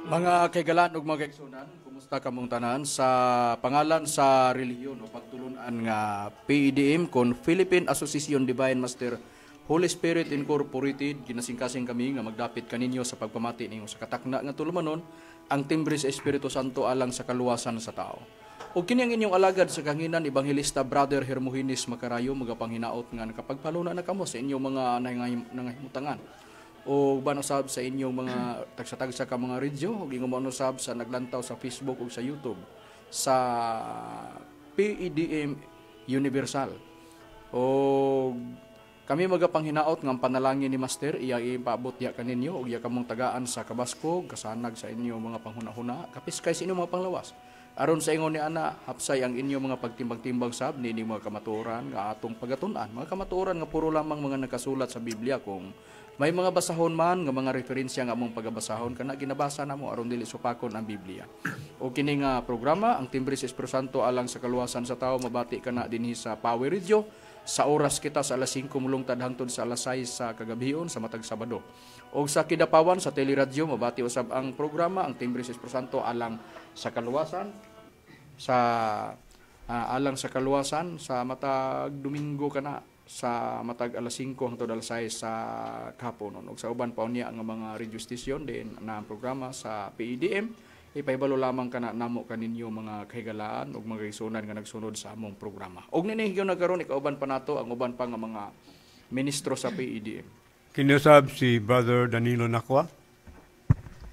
Mga kaigalan ug mga kaigsunan, kumusta kamong tanan sa pangalan sa relihiyon o pagtulunan nga PEDM kon Philippine Association Divine Master Holy Spirit Incorporated. Ginasingkasing kami nga magdapit kaninyo sa pagpamati ninyo sa katakna nga tulumanon ang timbre sa Espiritu Santo alang sa kaluwasan sa tao. O kini ang inyong alagad sa kanginan Evangelista Brother Hermogenes Macarayo magapanghinaot nga nakapagpaluna na kamo sa inyong mga nangahimutangan o banusab sa inyong mga tagsa-tagsa ka mga radio o gingumanusab sa naglantaw sa Facebook o sa YouTube sa PEDM Universal. O kami magapanghinaot nga panalangin ni Master iya ipaabot ya kaninyo o iya kamong tagaan sa kabaskog kasanag sa inyong mga panghuna-huna kapiskay sa inyong mga panglawas. Aron sa ingon ni ana hapsay ang inyong mga pagtimbang-timbang sab nini mga kamatuoran nga atong pagatun-an, mga kamatuoran nga puro lamang mga nakasulat sa Biblia. Kung may mga basahon man nga mga referensya nga among pagabasahon kana ginabasa namo aron dili supakon ang Biblia. O kini nga programa ang Timbre sa Espiritu Santo alang sa kaluwasan sa tao mabati kana dinhi sa Power Radio sa oras kita sa alas 5 mulungtad hangtod sa alas 6 sa kagabion sa matag Sabado. O sa Kidapawan sa Teleradyo mabati usab ang programa ang Timbre sa Espiritu Santo alang sa kaluwasan sa matag Domingo kana sa matag alas 5 hangtod alas 6 sa kahapon. Ug sa uban pa unya ang mga radio station din na programa sa PEDM ipahibalo lamang kana namo kaninyo mga kahigalaan ug mga igsunan nga nagsunod sa among programa. Ug ninihigyo na karon ikauban pa nato ang uban pa nga mga ministro sa PEDM. Kinusab si Brother Danilo Nakwa.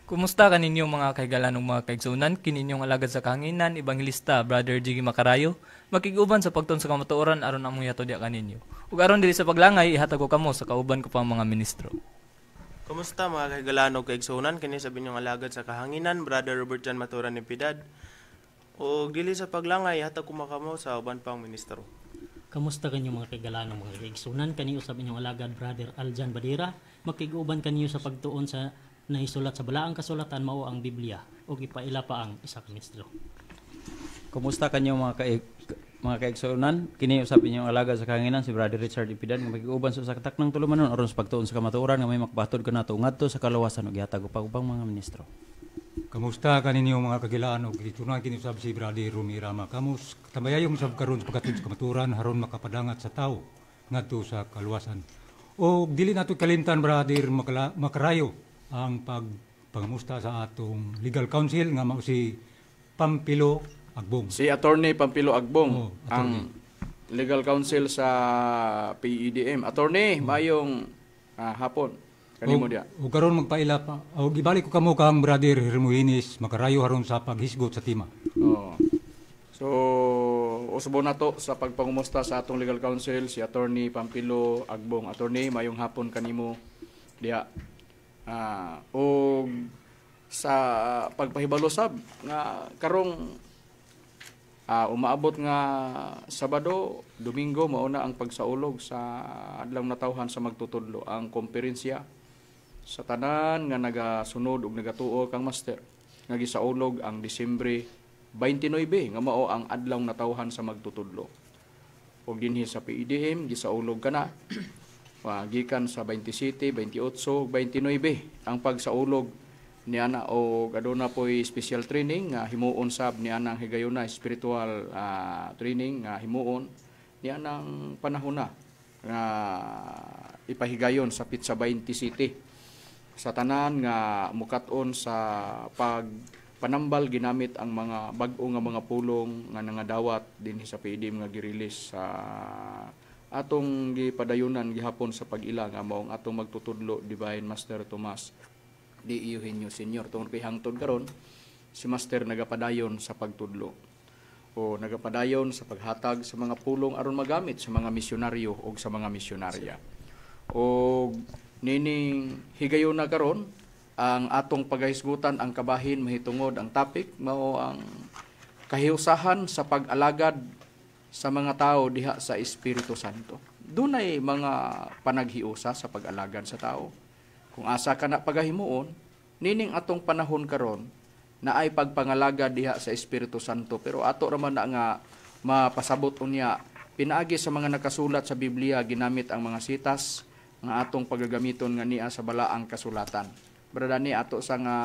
Kumusta kaninyo mga kaigalan ng mga kaigsunan, kininyong alagad sa kanginan, Evangelista, Brother Jiggy Macarayo, makiguban sa pagton sa kamatuoran aron among yatodya kaninyo. Ug aron dili sa paglangay, ihatag ko kamo sa kauban ko pang mga ministro. Kumusta mga kaigalan o kaigsunan, kini sabi niyong alagad sa kahanginan, Brother Robert Jan Maturan ni Piedad. O dili sa paglangay, ihatag ko makamo sa uban pang ministro. Kamusta kanyo mga kaigalan ng mga kaigsunan, kaniyo sabi niyong alagad, Brother Aljan Badira, makiguban kaniyo sa pagtuon sa naisulat sa balaang kasulatan mao ang Biblia o ipaila pa ang isa ka ministro. Kumusta kanyo mga kaigsunan? Kini usab inyong alaga sa kanginan si Brother Richard Ipidan nga magiguban sa kataknang tulumanon aron sa pagtuon sa kamatuoran nga may makbatod kanato ngadto sa kaluwasan ug gihatag upang mga ministro. Kamusta kaninyo mga kagilaan o gitunan kini usab si Brother Rumirama. Tambayayong usab karon sa pagatuon sa kamatuoran haron makapadangat sa tao ngadto sa kaluwasan. O dili nato kalimtan Brother Macarayo ang pagpangamusta sa atong legal counsel nga mao si Pampilo Agbong. Si Attorney Pampilo Agbong, attorney. ang legal counsel sa PEDM. Attorney, mayong hapon. Kanimo dia. O karon magpaila pa. O gibalik ko kamo kang Brother Hermogenes Macarayo haron sa paghisgot sa tima. Oh. So, usbo na to sa pagpangumusta sa atong legal counsel si Attorney Pampilo Agbong. Attorney, mayong hapon kanimo dia. O sa pagpahibalo sab nga karong umaabot nga Sabado, Domingo mauna ang pagsaulog sa adlaw natawhan sa magtutudlo ang komperensya sa tanan nga nagasunod ug nagatuo kang master nga gisaulog ang Disyembre 29 nga mao ang adlaw natawhan sa magtutudlo. Ug dinhi sa PEDM gisaulog kana gikan sa 27, 28, 29 ang pagsaulog ni ana o aduna po'y special training nga himuon sab ni anang higayuna spiritual training nga himuon ni anang panahona nga ipahigayon sa Pizza 20 City sa tanan nga mukat-on sa pagpanambal ginamit ang mga bag-o nga mga pulong nga nangadawat dinhi sa PEDM nga gi-release sa atong gipadayunan gihapon sa pag-ila nga maong atong magtutudlo Divine Master Tomas D. Eugenio Sr. Tungod kay hangtod karon si Master nagapadayon sa pagtudlo o nagapadayon sa paghatag sa mga pulong aron magamit sa mga misyonaryo o sa mga misyonarya. O nining higayon na karon ang atong paghisgutan ang kabahin mahitungod ang topic mao ang kahiusahan sa pag-alagad sa mga tao diha sa Espiritu Santo. Dunay mga panaghiusa sa pag-alagad sa tao. Kung asa ka na pagahimuon, nining atong panahon karon na ay pagpangalagad diha sa Espiritu Santo. Pero ato raman na nga mapasabot unya pinaagi sa mga nakasulat sa Biblia ginamit ang mga sitas nga atong pagagamiton nga niya sa balaang kasulatan. Brad Danny, ato sa nga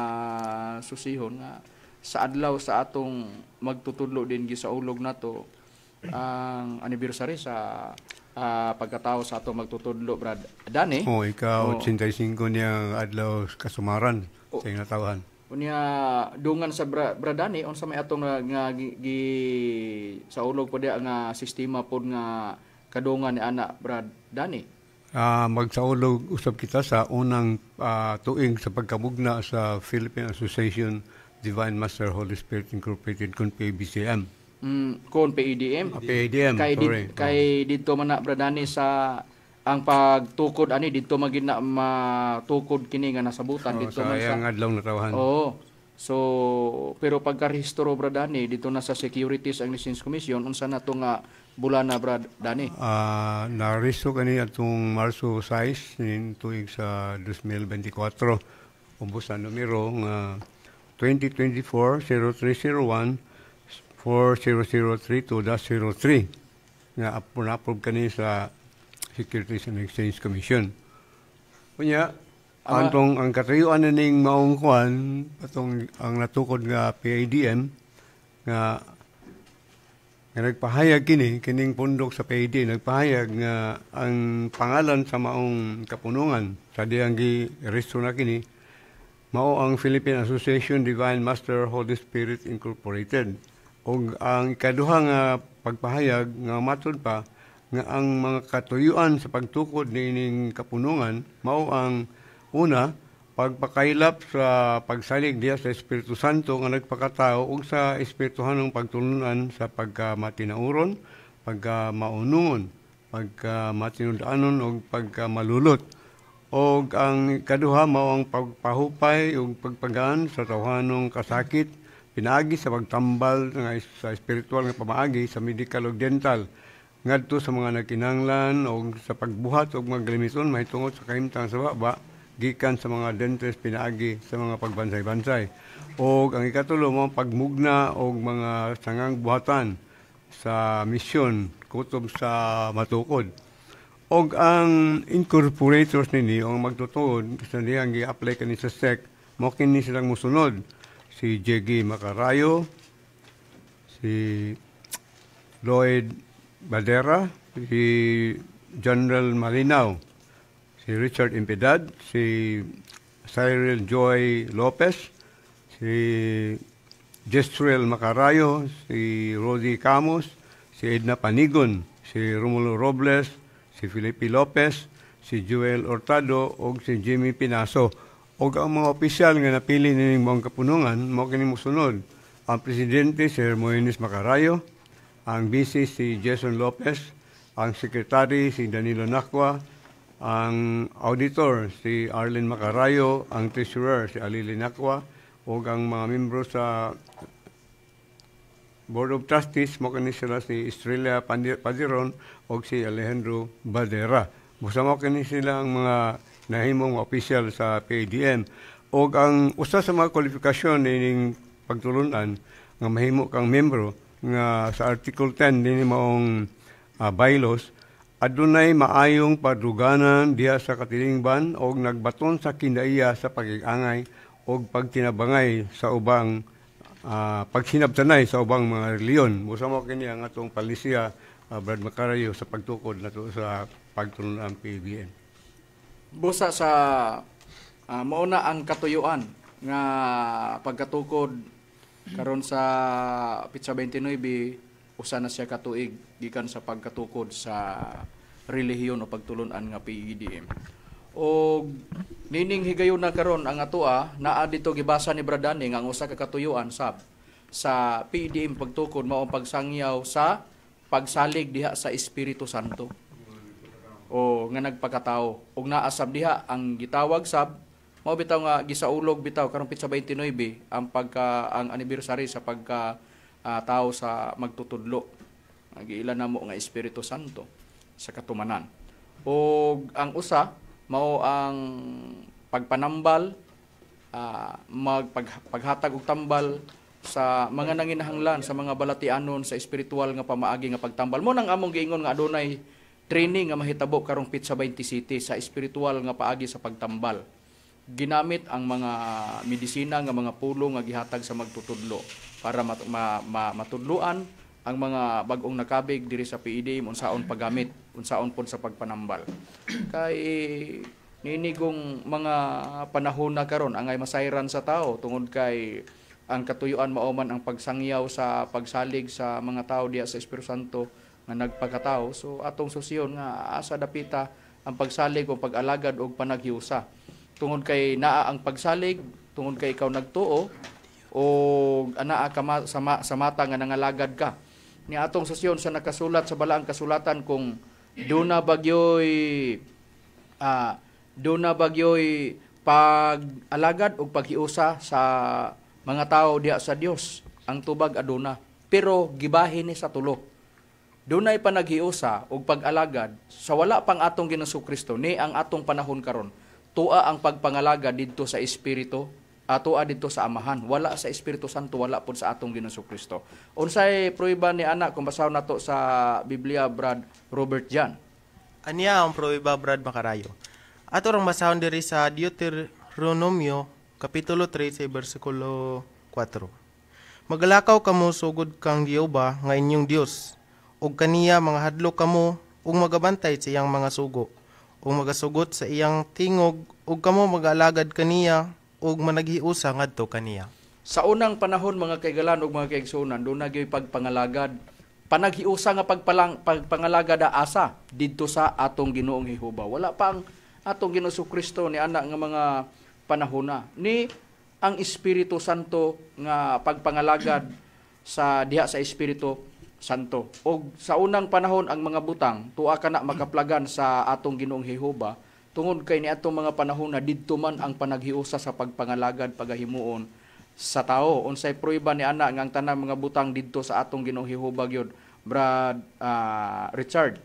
susihon nga sa adlaw sa atong magtutudlo din sa ulog nato ang anniversary sa pagkatao sa atong magtutudlo, Brad Danny. Ikaw 85 niyang adlaw kasumaran sa iyong natawhan. Unya dungan sa Bradani unsa may atong nga sa ulog po dia nga sistema pod nga kadungan ni ana Bradani. Magsaulog usab kita sa unang tuig sa pagkamugna sa Philippine Association Divine Master Holy Spirit Incorporated kun PBCM. Kon PADM. PADM, sorry. Kay dito man na Bradani sa ang pagtukod ani dito magina matukod kini nga nasabutan dito man sa adlaw natawhan. Oo. So pero pagkarehistro Bradani dito na sa Securities and License Commission unsa na to nga bulana Bradani? Narehisto kani atong Marso 6 nin tuig sa 2024. Ubos ang numero nga 2024-0301 40032-03 nga approve kani sa Securities and Exchange Commission. Kunya, ang katayuan na ning maong kuan, atong ang natukod nga PADM, nga nagpahayag kining pundok sa PAD, nagpahayag nga ang pangalan sa maong kapunungan, sa diyang gi-resto na kini, mao ang Philippine Association Divine Master Holy Spirit Incorporated. O ang ikaduha nga pagpahayag nga matod pa, nga ang mga katuyuan sa pagtukod nining kapunungan mao ang una pagpakailap sa pagsalig diya sa Espiritu Santo nga nagpakatao ug sa espirituhanong pagtulunan sa pagkamatinauron, pagkamaunungon, pagkamatinud-anon ug pagkamalulot. Og ang kaduha mao ang pagpahupay ug pagpagaan sa tawhanong kasakit pinaagi sa pagtambal nga sa espiritual nga pamaagi sa medical ug dental ngadto sa mga nagkinahanglan o sa pagbuhat o maglimiton mahitungod sa kahimtang sa baba gikan sa mga dentist pinaagi sa mga pagbansay-bansay. O ang ikatulo mo pagmugna o mga sangang buhatan sa misyon kutob sa matukod. O ang incorporators nini o magtutuod sa niyang gi-apply kani sa SEC mo kini silang musunod si Jiggy Macarayo, si Lloyd Badera, si General Malinaw, si Richard Impedad, si Cyril Joy Lopez, si Jestruel Macarayo, si Rodi Camus, si Edna Panigon, si Romulo Robles, si Felipe Lopez, si Joel Hurtado, o si Jimmy Pinaso. O ang mga opisyal nga napili nining mga kapunungan, mo kini musunod. Ang Presidente, si Hermoines Macarayo, ang Vice si Jason Lopez, ang Secretary si Danilo Nacua, ang Auditor si Arlen Macarayo, ang Treasurer si Alili Nacua, o ang mga membro sa Board of Trustees, mo kani sila si Estrella Padiron o si Alejandro Badera. Busa mo kani sila ang mga nahimong official sa PADM. O ang usa sa mga kwalifikasyon ning pagtulunan nga mahimo kang membro nga sa Article 10 din maong bylaws, adunay maayong padruganan diha sa katilingban o nagbaton sa kindaiya sa pag-angay o pagtinabangay sa ubang pagsinabtanay sa ubang mga reliyon. Busa mo kini ang atong palisiya, Brad Macarayo, sa pagtukod nato sa pagtulunan ng PBN. Busa sa mauna ang katuyuan nga pagkatukod karon sa Pitsa 29 usa na siya katuig gikan sa pagkatukod sa relihiyon o pagtulunan nga PADM. O nining higayon na karon ang atoa naa dito gibasa ni Bradani nga ang usa ka katuyuan sa PADM pagtukod mao ang pagsangyaw sa pagsalig diha sa Espiritu Santo. O nga nagpakatao ug naa sab diha ang gitawag sab mao bitaw nga gisaulog bitaw karon Pitsa 29 ang ang anniversary sa pagka tao sa magtutudlo. Nagiila na mo nga Espiritu Santo sa katumanan. O ang usa mao ang pagpanambal, paghatag og tambal sa mga nanginahanglan sa mga balatianon sa espiritual nga pamaagi nga pagtambal. Mo nang among giingon nga adunay training nga mahitabo karong Pitsa 20 City sa espiritual nga paagi sa pagtambal. ginamit ang mga medisina nga mga pulong nga gihatag sa magtutudlo para matudluan ang mga bag-ong nakabig diri sa PED unsaon paggamit, unsaon pon sa pagpanambal. Kay ninigong mga panahon na karon angay masayran sa tao tungod kay ang katuyuan mao man ang pagsangyaw sa pagsalig sa mga tao diya sa Espiritu Santo nga nagpakatao. So atong susyon nga asa dapita ang pagsalig o pag-alagad og panaghiusa. Tungod kay naa ang pagsalig, tungod kay ikaw nagtuo o anaa ka sa mata nga nangalagad ka. Ni atong susyon sa nakasulat sa balaang kasulatan kung duna bagyoy pag-alagad o paghiusa sa mga tao diya sa Dios, ang tubag aduna. Pero gibahin ni sa tulo. Dunay panaghiusa og pag-alagad sa wala pang atong Ginoong Kristo ni ang atong panahon karon. Tua ang pagpangalagad didto sa Espiritu, tua didto sa Amahan. Wala sa Espiritu Santo, wala pod sa atong Ginoong Kristo. Unsay prueba ni ana kung basahon nato sa Biblia, Brad Robert Jan? Aniya ang prueba, Brad Makarayo. Ato rang basahon diri sa Deuteronomio Kapitulo 3 sa versikulo 4. Magalakaw kamo sugod kang Jehova nga inyong Dios, ug kaniya mga hadlok kamo ug magabantay sa iyang mga sugo, ug magasugot sa iyang tingog, ug kamo mag-alagad kaniya ug managhiusa ngadto kaniya. Sa unang panahon mga kaigalan ug mga kaigsunan, doon nagyoy pagpangalagad, panaghiusa nga pagpangalagad asa didto sa atong Ginoong Jehova. Wala pa ang atong Ginoong Kristo ni ana nga mga panahona ni ang Espiritu Santo nga pagpangalagad sa diha sa Espiritu Santo. O sa unang panahon ang mga butang tuwa kana makaplagan sa atong Ginoong Jehova tungod kay ni atong mga panahona didto man ang panaghiusa sa pagpangalagad pagahimuon sa tao. Unsay prueba ni ana nga ang tanang mga butang didto sa atong Ginoong Jehova gyud, Brad Richard?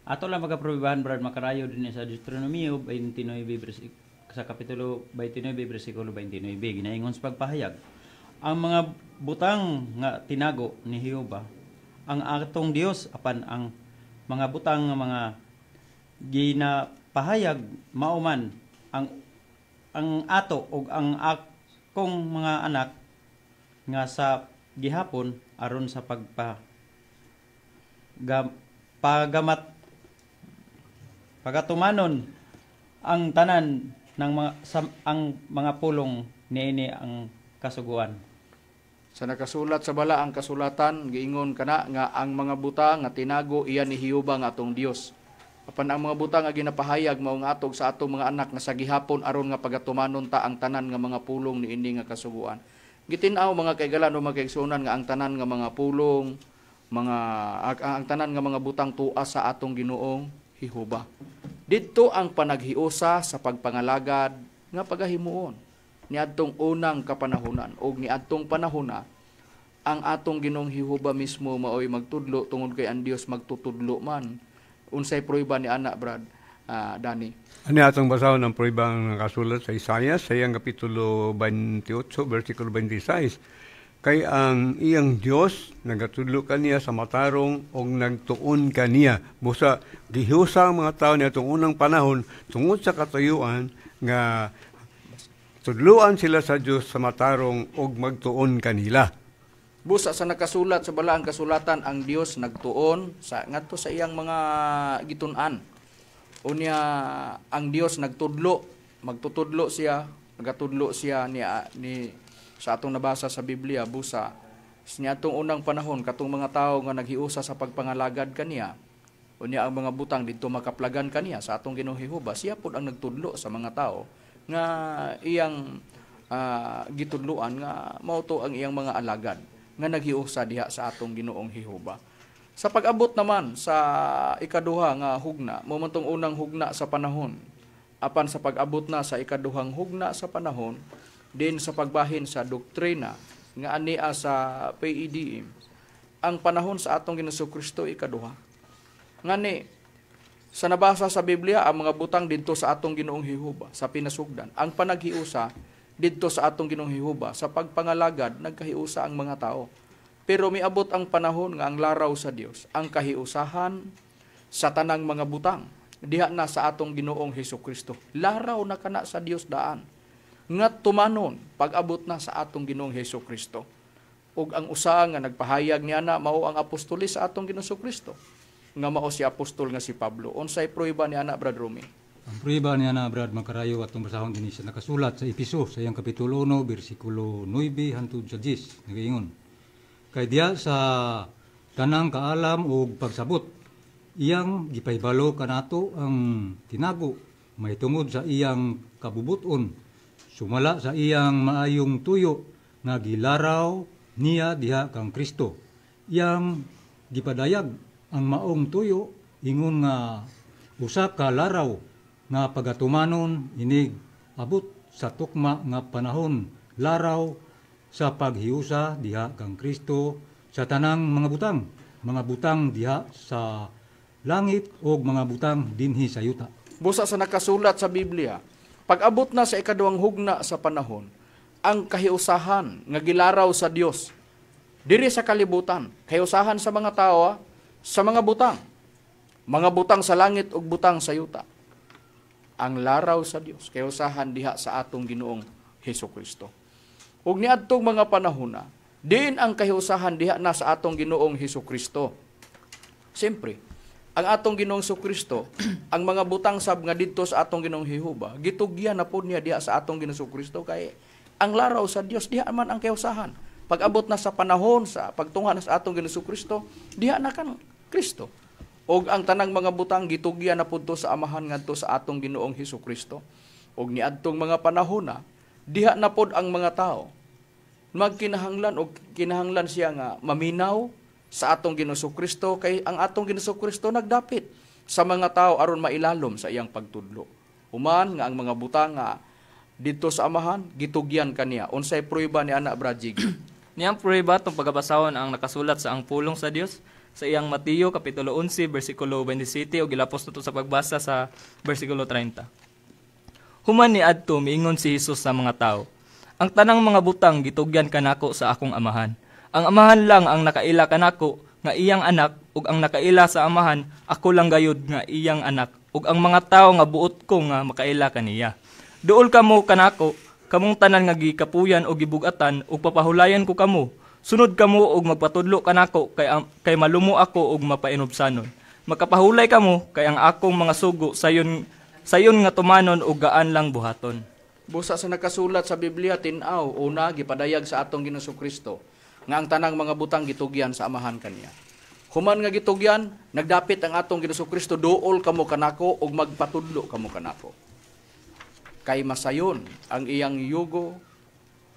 Ato lang magaprubahan, Brad Makarayo, din sa Deuteronomio 29 sa Kapitulo 29 versikulo 29 ginaingon sa pagpahayag ang mga butang nga tinago ni Jehova ang atong Dios apan ang mga butang nga mga ginapahayag mauman ang ato ug ang akong mga anak nga sa gihapon aron sa pagatumanon ang tanan ng ang mga pulong niini ang kasuguan. Sa nakasulat sa bala ang kasulatan, giingon kana nga ang mga butang nga tinago iyan ni Jehova nga atong Dios. Apan ang mga butang nga ginapahayag mao nga atog sa atong mga anak nga sa gihapon aron nga pagatumanon ta ang tanan nga mga pulong niini nga kasuguan. Gitin-aw mga kaigalan o mga kaigsunan nga ang tanan nga mga pulong, ang tanan nga mga butang tuwa sa atong Ginoong Jehova. Dito ang panaghiusa sa pagpangalagad nga pagahimuon niadtong unang kapanahunan o niadtong panahona ang atong Ginoong Jehova mismo maoy magtudlo tungod kay ang Dios magtutudlo man. Unsay prueba ni ana, Brad Dani? Ano atong basahon ang prueba nga kasulat sa Isaiah sa iyang kapitulo 28 versikulo 26. Kay ang iyang Dios nagatudlo kaniya sa matarong og nagtuon kaniya. Busa gihiusa ang mga tao niadtong unang panahon tungod sa katuyuan nga tudluan sila sa Dios sa matarong og magtuon kanila. Busa sa nakasulat sa balaang kasulatan ang Dios nagtuon sa ngadto sa iyang mga gitun-an. Unya ang Dios magtutudlo siya, nagatudlo siya ni sa atong nabasa sa Biblia busa niadtong unang panahon katong mga tao nga naghiusa sa pagpangalagad kaniya unya ang mga butang didto makaplagan kaniya sa atong Ginoong Jehova, siya pud ang nagtudlo sa mga tao nga iyang gitudloan nga mao to ang iyang mga alagad nga naghiusa diha sa atong Ginoong Jehova. Sa pag-abot naman sa ikaduha nga hugna, mao man tong unang hugna sa panahon, apan sa pag-abot na sa ikaduhang hugna sa panahon, din sa pagbahin sa doktrina nga ania sa PED, ang panahon sa atong Ginoong Kristo ikaduha. Ngani sa nabasa sa Biblia ang mga butang didto sa atong Ginoong Jehova sa pinasugdan. Ang panaghiusa didto sa atong Ginoong Jehova sa pagpangalagad nagkahiusa ang mga tao. Pero miabot ang panahon nga ang laraw sa Dios, ang kahiusahan sa tanang mga butang diha na sa atong Ginoong Hesukristo. Laraw na kana sa Dios daan. nga tumanon pag-abot na sa atong Ginoong Hesus Kristo. Ug ang usa nga nagpahayag niya na mao ang apostolis sa atong Ginoong Kristo, nga mao si apostol nga si Pablo. Unsay prueba ni ana, Brad Rumi? Ang prueba niya na Brad Makarayo atong basahon dinhi sa nakasulat sa Episo sa iyang kapitulo 1 bersikulo 9 hangtod sa 10 nagaingon. Kay diya sa tanang kaalam ug pagsabot iyang gipaybalo kanato ang tinago may tungod sa iyang kabubuton sumala sa iyang maayong tuyo nga gilaraw niya diha kang Kristo. Iyang gipadayag ang maong tuyo ingon nga usa ka laraw nga pagatumanon inig abot sa tukma nga panahon laraw sa paghiusa diha kang Kristo sa tanang mga butang diha sa langit o mga butang dinhi sa yuta. Busa sa nakasulat sa Biblia, pag-abot na sa ikaduhang hugna sa panahon, ang kahiusahan nga gilaraw sa Dios diri sa kalibutan, kahiusahan sa mga tao, sa mga butang sa langit ug butang sa yuta. Ang laraw sa Dios, kahiusahan diha sa atong Ginoong Hesukristo. Ug niadtong mga panahon na, diin ang kahiusahan diha na sa atong Ginoong Hesukristo. Siyempre, ang atong Ginoong Hesukristo, ang mga butang sab nga didto sa atong Ginoong Jehova, gitugyan na pod niya diha sa atong Ginoong Hesukristo kay ang laraw sa Dios diha man ang kahiusahan. Pag-abot na sa panahon sa pagtungha na sa atong Ginoong Hesukristo, diha na kan Kristo. Og ang tanang mga butang gitugyan na pudto sa amahan ngadto sa atong Ginoong Hesukristo. Og niadtong mga panahon na diha na pod ang mga tao magkinahanglan og kinahanglan siya nga maminaw sa atong Ginoong Hesukristo kay ang atong Ginoong Hesukristo nagdapit sa mga tao aron mailalom sa iyang pagtudlo. Human nga ang mga butang nga dito sa amahan gitugyan kaniya. Unsay prueba ni ana, Brajig? Niyang prueba tong pagabasahon ang nakasulat sa ang pulong sa Dios sa iyang Mateo kapitulo 11 bersikulo 27 ug gilapos to sa pagbasa sa bersikulo 30. Human ni adto miingon si Hesus sa mga tao, ang tanang mga butang gitugyan kanako sa akong amahan. Ang amahan lang ang nakaila kanako nga iyang anak ug ang nakaila sa amahan ako lang gayud nga iyang anak ug ang mga tao nga buot ko nga makaila kaniya. Duol kamo kanako kamong tanan nga gikapuyan o gibugatan ug papahulayan ko kamo. Sunod kamo og magpatudlo kanako kay malumo ako og mapainobsanon. Makapahulay kamo kay ang akong mga sugo sayon nga tumanon og gaan lang buhaton. Busa sa nakasulat sa Biblia tin-aw una gipadayag sa atong Ginoong Kristo nga ang tanang mga butang gitugyan sa amahan kaniya. Human nga gitugyan, nagdapit ang atong Ginoong Kristo duol kamo kanako og magpatudlo kamo kanako. Kay masayon ang iyang yugo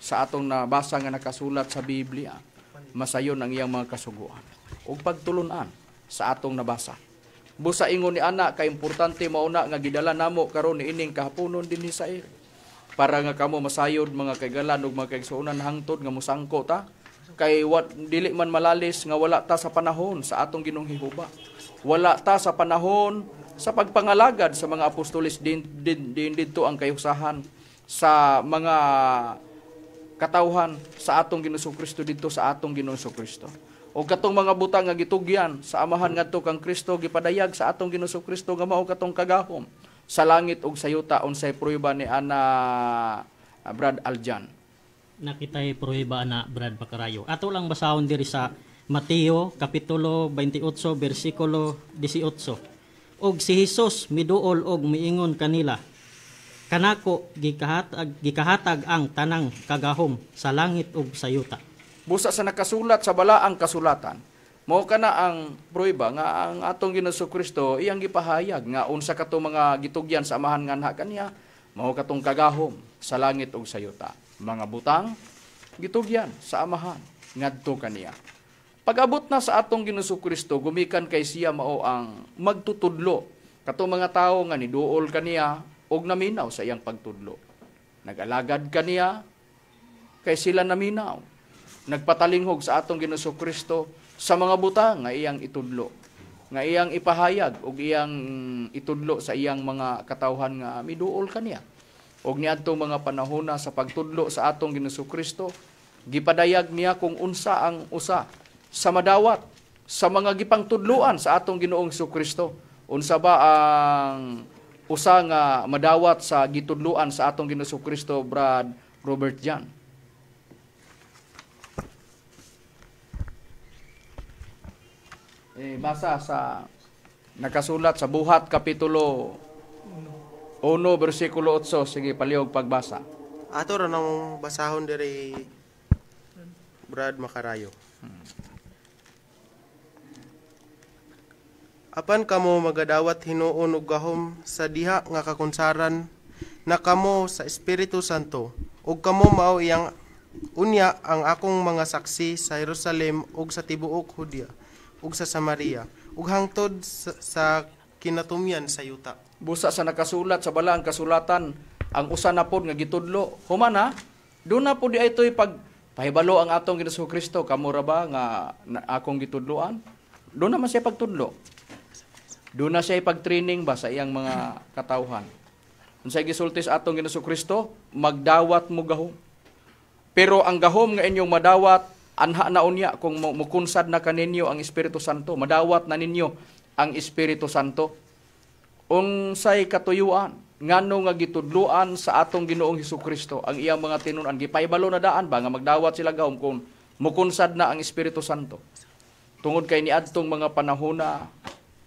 sa atong nabasa nga nakasulat sa Biblia, masayon ang iyang mga kasuguan ug pagtulunan sa atong nabasa. Busa ingon ni ana kay importante mauna nga gidala namo karon niining kahaponon dinhi sa iri para nga kamo masayod mga kaigalan ug mga kaigsuonan hangtod nga mosangko ta kay dili man malalis nga wala ta sa panahon sa atong Ginoong Jehova. Wala ta sa panahon sa pagpangalagad sa mga apostoles din dito ang kayusahan sa mga katawhan sa atong Ginoong Kristo dito sa atong Ginoong Kristo. O katong mga butang nga gitugyan sa amahan ngadto kang Kristo gipadayag sa atong Ginoong Kristo nga mao katong kagahom sa langit ug sa yuta. Unsay prueba ni ana, Brad Aljan? Nakitay prueba na Brad Makarayo. Ato lang basahon diri sa Mateo kapitulo 28 bersikulo 18. Og si Hesus miduol og miingon kanila, kanako gikahatag ang tanang kagahom sa langit ug sa yuta. Busa sa nakasulat sa balaang kasulatan, mao kana ang prueba nga ang atong Ginoong Kristo iyang gipahayag nga unsa kato mga gitugyan sa amahan nga anha kaniya, mao katong kagahom sa langit ug sa yuta. Mga butang gitugyan sa amahan ngadto kaniya. Pag-abot na sa atong Ginoong Kristo, gumikan kay siya mao ang magtutudlo katong mga tawo nga niduol kaniya og naminaw sa iyang pagtudlo. Nag-alagad kaniya kay sila naminaw. Nagpatalinghog sa atong Ginoong Kristo sa mga butang nga iyang itudlo, nga iyang ipahayag og iyang itudlo sa iyang mga katawhan nga miduol kaniya. Og niadtong mga panahona sa pagtudlo sa atong Ginoong Kristo, gipadayag niya kung unsa ang usa sa madawat sa mga gipangtudloan sa atong Ginoong Kristo. Unsa ba ang usa nga madawat sa gitudluan sa atong Ginoo Kristo, Brad Robert Jan? Basa sa nakasulat sa Buhat Kapitulo 1, versikulo 8. Sige, palihog pagbasa. Ato ra nang basahon diri Brad Makarayo. Apan kamo magadawat hinuon ug gahom sa diha nga kakunsaran na kamo sa Espiritu Santo ug kamo mao iyang unya ang akong mga saksi sa Jerusalem ug sa tibuok Judea ug sa Samaria ug hangtod sa kinatumyan sa yuta. Busa sa nakasulat sa balaang kasulatan, ang usa na pod nga gitudlo, humana, doon na po di ito'y pahibalo ang atong Ginoo Kristo, kamo ra ba nga akong gitudloan? Doon naman siya pagtudlo. Doon na siya ipag-training ba sa iyang mga katawhan. Unsay gisulti sa atong Ginoo Kristo, magdawat mo gahom. Pero ang gahom nga inyong madawat, anha na unya kung mukunsad na kaninyo ang Espiritu Santo, madawat na ninyo ang Espiritu Santo. Unsay katuyuan ngano nga gitudluan sa atong Ginoong Hesukristo ang iyang mga tinun-an, gipahibalo na daan ba nga magdawat sila gahom kung mukunsad na ang Espiritu Santo. Tungod kay niadtong mga panahona,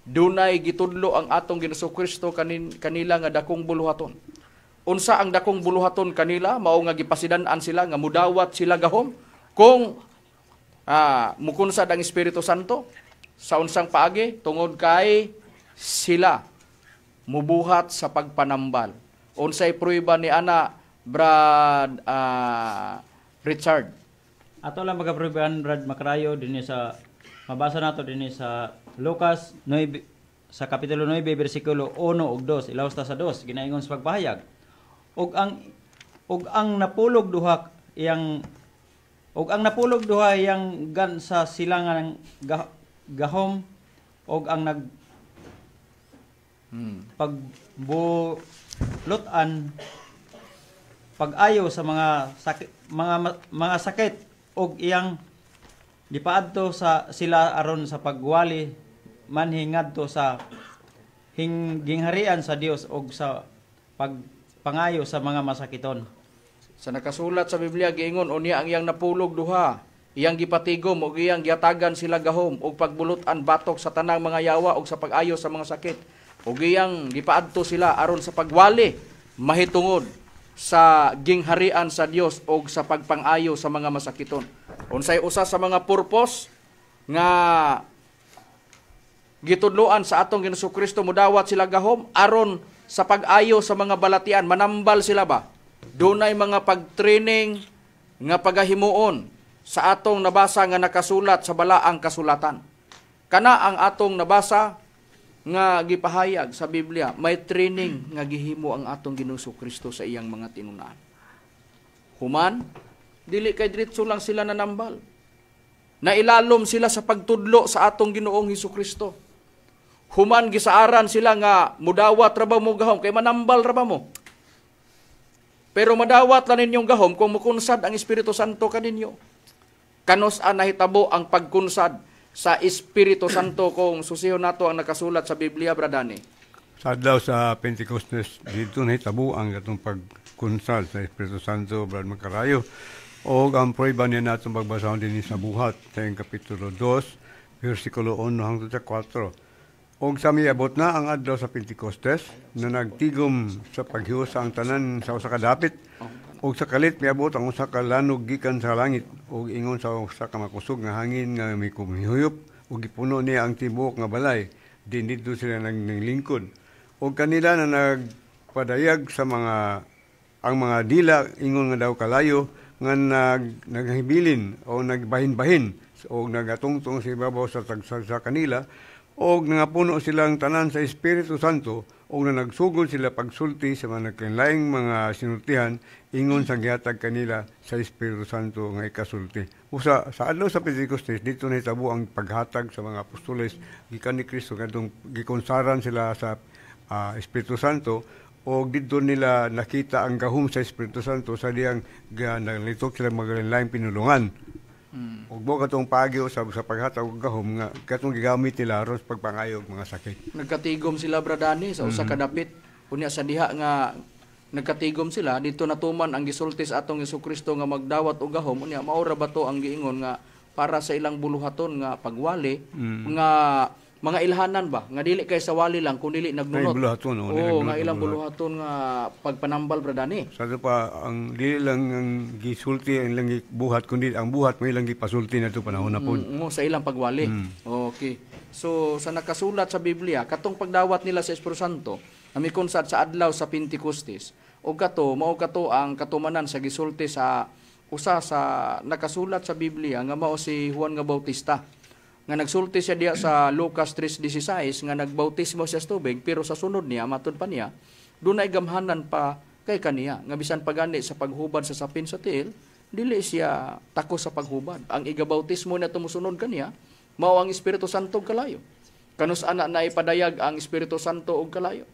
dunay gitudlo ang atong Ginoo Kristo kanila nga dakong buluhaton. Unsa ang dakong buluhaton kanila? Mao nga gipasidan-an sila nga mudawat sila gahom kung mukunsad ang Espiritu Santo. Sa unsang paagi, tungod kay sila mubuhat sa pagpanambal. Unsay prueba ni ana, Brad Richard? Ato lang magaprubahan, Brad Makarayo, din sa mabasa nato din sa Lucas 9, sa kapitulo 9, versikulo 1 ug 2, ilaw ta sa 2, ginaingon sa pagpahayag. Ug ang napulog duha yang gan sa silangan gahom ug ang pagbulutan pag-ayo sa mga sakit ug iyang dipaadto sa sila aron sa pagwali manhingadto sa gingharian sa Dios ug sa pagpangayo sa mga masakiton. Sa nakasulat sa Biblia giingon unya ang iyang napulog duha, iyang gipatigom ug iyang giatagan sila gahom ug pagbulutan batok sa tanang mga yawa ug sa pag-ayo sa mga sakit. Ug iyang gipaadto sila aron sa pagwali mahitungod sa gingharian sa Dios ug sa pagpangayo sa mga masakiton. Unsay usa sa mga purpose nga gitudloan sa atong Ginoo Kristo, mudawat sila gahom aron sa pag-ayo sa mga balatian, manambal sila ba? Dunay mga pag-training nga pagahimuon sa atong nabasa nga nakasulat sa balaang kasulatan. Kana ang atong nabasa nga gipahayag sa Biblia, may training nga gihimo ang atong Ginoo Kristo sa iyang mga tinunan. Human, dili kay diretso lang sila nanambal. Nailalom sila sa pagtudlo sa atong Ginoong Hesukristo. Human gisaaran sila nga mudawat ra ba mo gahom kay manambal ra ba mo. Pero madawat lang ninyong gahom kung mukunsad ang Espiritu Santo kaninyo. Kanos-an nahitabo ang pagkunsad sa Espiritu Santo kung susiyon nato ang nakasulat sa Biblia, Bradani? Sa adlaw sa Pentecostes, dito nahitabo ang atong pagkunsad sa Espiritu Santo, Brad Makarayo. O ang prueba niya natin pagbasahon din sa Buhat, sa kapitulo 2, versikulo 1 hangtod sa 4. O sa miabot na ang adlaw sa Pentecostes, na nagtigom sa paghiusa ang tanan sa usa ka dapit, o sa kalit miabot ang usa ka lanog gikan sa langit, o ingon sa usa ka makusog nga hangin nga may kumihuyop, o gipuno niya ang tibuok nga balay, din dito sila naglingkod. O kanila na nagpadayag sa ang mga dila, ingon nga daw kalayo, nga naghibilin o nagbahin-bahin o nagatungtong sa ibabaw sa kanila, o nangapuno silang tanan sa Espiritu Santo, o na nagsugod sila pagsulti sa mga nagkanlaing mga sinultihan, ingon sa gihatag kanila sa Espiritu Santo nga ikasulti. Usa sa adlaw sa Pentecostes, dito na hitabo ang paghatag sa mga apostoles gikan ni Kristo kadtong gikonsaran sila sa Espiritu Santo, o dito nila nakita ang gahom sa Espiritu Santo sa diyang nalitok sila maglaing pinulungan. Ug mo katong pagyo sa paghatag og gahom nga katong gigamit nila aron sa pagpangayo og mga sakit. Nagkatigom sila, Bradani, sa usa ka dapit. Unya sa diha nga nagkatigom sila, dito natuman ang gisulti sa atong Jesucristo nga magdawat og gahom. Unya maura ba to ang giingon nga para sa ilang buluhaton nga pagwali nga mga ilhanan ba nga dili kay sa wali lang kun dili nagnunot. Ay, buluhaton, oh, Oo, nagnunot, nga ilang buluhat. buluhaton nga pagpanambal bradani. Sa pa, ang dili lang ang gisulti, ang lang buhat, kundi ang buhat may lang gipasulti na ito panahon na po. Mo sa ilang pagwali. Okay. So sa nakasulat sa Biblia katong pagdawat nila sa Espiritu Santo amikon sa adlaw sa Pentecostes ug mao kato ang katumanan sa gisulti sa usa sa nakasulat sa Biblia nga mao si Juan nga Bautista nga nagsulti siya diya sa Lucas 3:16 nga nagbautismo siya sa tubig pero sa sunod niya matud pa niya dunay gamhanan pa kay kaniya nga bisan pagani sa paghubad sa sapin sa tiil dili siya takos sa paghubad ang igabautismo na tumusunod kaniya mao ang Espiritu Santo og kalayo kanus ana na ipadayag ang Espiritu Santo og kalayo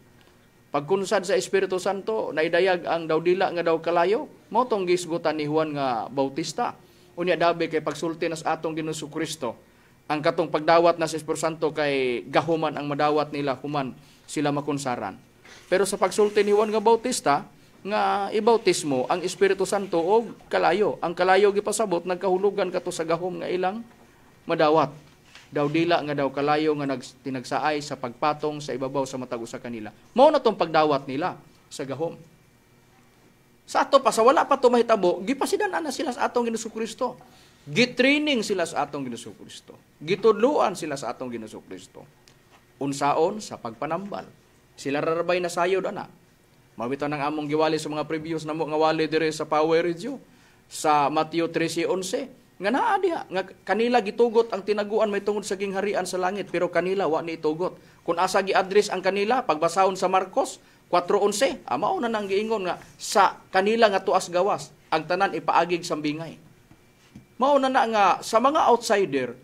pagkunsad sa Espiritu Santo naidayag ang daw dila nga daw kalayo mao tong gisgutan ni Juan nga Bautista unya dabe kay pagsulti nas atong Ginoong Kristo ang katong pagdawat na sa Espiritu Santo kay gahuman ang madawat nila human sila makunsaran pero sa pagsulti ni Juan nga Bautista nga ibautismo ang Espiritu Santo og kalayo ang kalayo gipasabot nagkahulugan kato sa gahom nga ilang madawat daw dila nga daw kalayo nga tinagsaay sa pagpatong sa ibabaw sa matag usa kanila. Mao na tong pagdawat nila sa gahom. Sa ato pa sa wala pa to mahitabo, gipasidan-an na sila sa atong Ginoong Kristo. Gitraining sila sa atong Ginoong Kristo. Gitudluan sila sa atong Ginoong Kristo. Unsaon sa pagpanambal. Sila rarabay na sayod ana. Mabitaw nang among giwali sa mga previous namo nga wali dire sa Power Radio sa Mateo 13:11. Nga naa diha nga kanila gitugot ang tinaguan may tungod sa gingharian sa langit pero kanila wa ni itugot kun asa gi-address ang kanila pagbasahon sa Marcos 4:11 mao na nang giingon nga sa kanila nga tuas gawas ang tanan ipaagig sambingay mao na nga sa mga outsider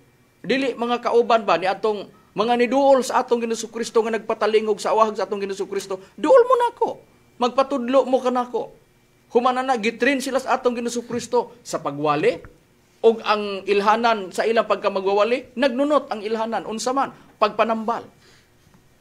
dili mga kauban ba ni atong mga niduol sa atong Ginoong Kristo nga nagpatalingog sa awahag sa atong Ginoong Kristo duol mo nako magpatudlo mo kanako human na gitrain sila sa atong Ginoong Kristo sa pagwali og ang ilhanan sa ilang pagkamagwawali nagnunot ang ilhanan unsa man pagpanambal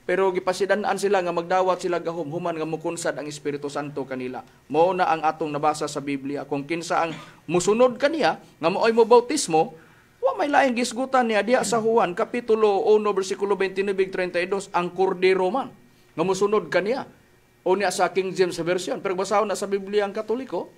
pero gipasidan-an sila nga magdawat sila gahom human nga mukunsad ang Espiritu Santo kanila mao na ang atong nabasa sa Biblia kung kinsa ang musunod kaniya nga maoy mo bautismo wa may laing gisgutan niya diha sa Juan kapitulo 1 bersikulo 29-32 ang kordero man nga musunod kaniya o niya sa King James version pero basahon na sa Biblia ang Katoliko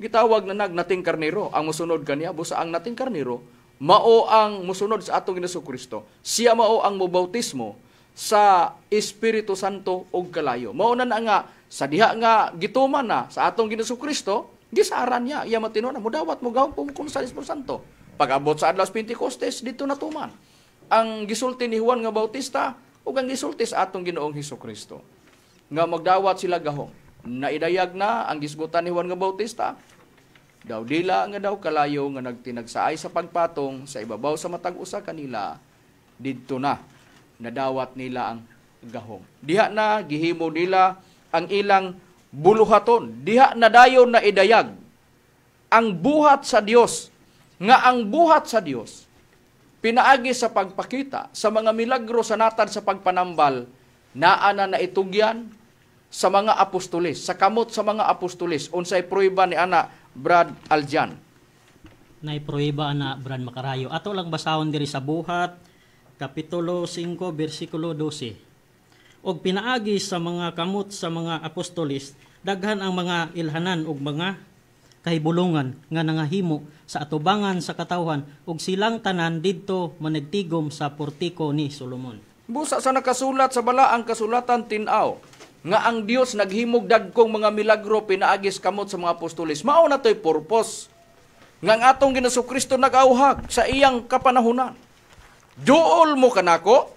gitawag na nating karnero ang musunod kaniya busa ang nating karnero mao ang musunod sa atong Ginoong Kristo siya mao ang mobautismo sa Espiritu Santo og kalayo mao na nga sa diha nga gituman na sa atong Ginoong Kristo gisaran niya iya matino na mudawat mo gawon kung sa Espiritu Santo pag-abot sa adlaw sa Pentecostes dito natuman ang gisulti ni Juan nga Bautista ug ang gisulti sa atong Ginoong Kristo nga magdawat sila gahom naidayag na ang gisgutan ni Juan nga Bautista daw dila nga daw kalayo nga nagtinagsaay sa pagpatong sa ibabaw sa matag usa kanila didto na nadawat nila ang gahom diha na gihimo nila ang ilang buluhaton diha na dayon na idayag ang buhat sa Dios nga ang buhat sa Dios pinaagi sa pagpakita sa mga milagro sa natad sa pagpanambal naa na naitugyan sa mga apostoles, sa kamot sa mga apostoles, unsay prueba ni ana Brad Aljan. Nay prueba ana Brad Makarayo. Ato lang basahon diri sa buhat kapitulo 5 bersikulo 12. Og pinaagi sa mga kamot sa mga apostoles, daghan ang mga ilhanan ug mga kahibulongan nga nangahimo sa atubangan sa katawhan ug silang tanan didto managtigom sa portiko ni Solomon. Busa sa nakasulat sa balaang kasulatan tin-aw nga ang Dios naghimog dagkong mga milagro pinaagis kamot sa mga apostoles. Mao na to'y purpose nga ang atong Ginoong Kristo nag-auhag sa iyang kapanahunan. Duol mo kanako,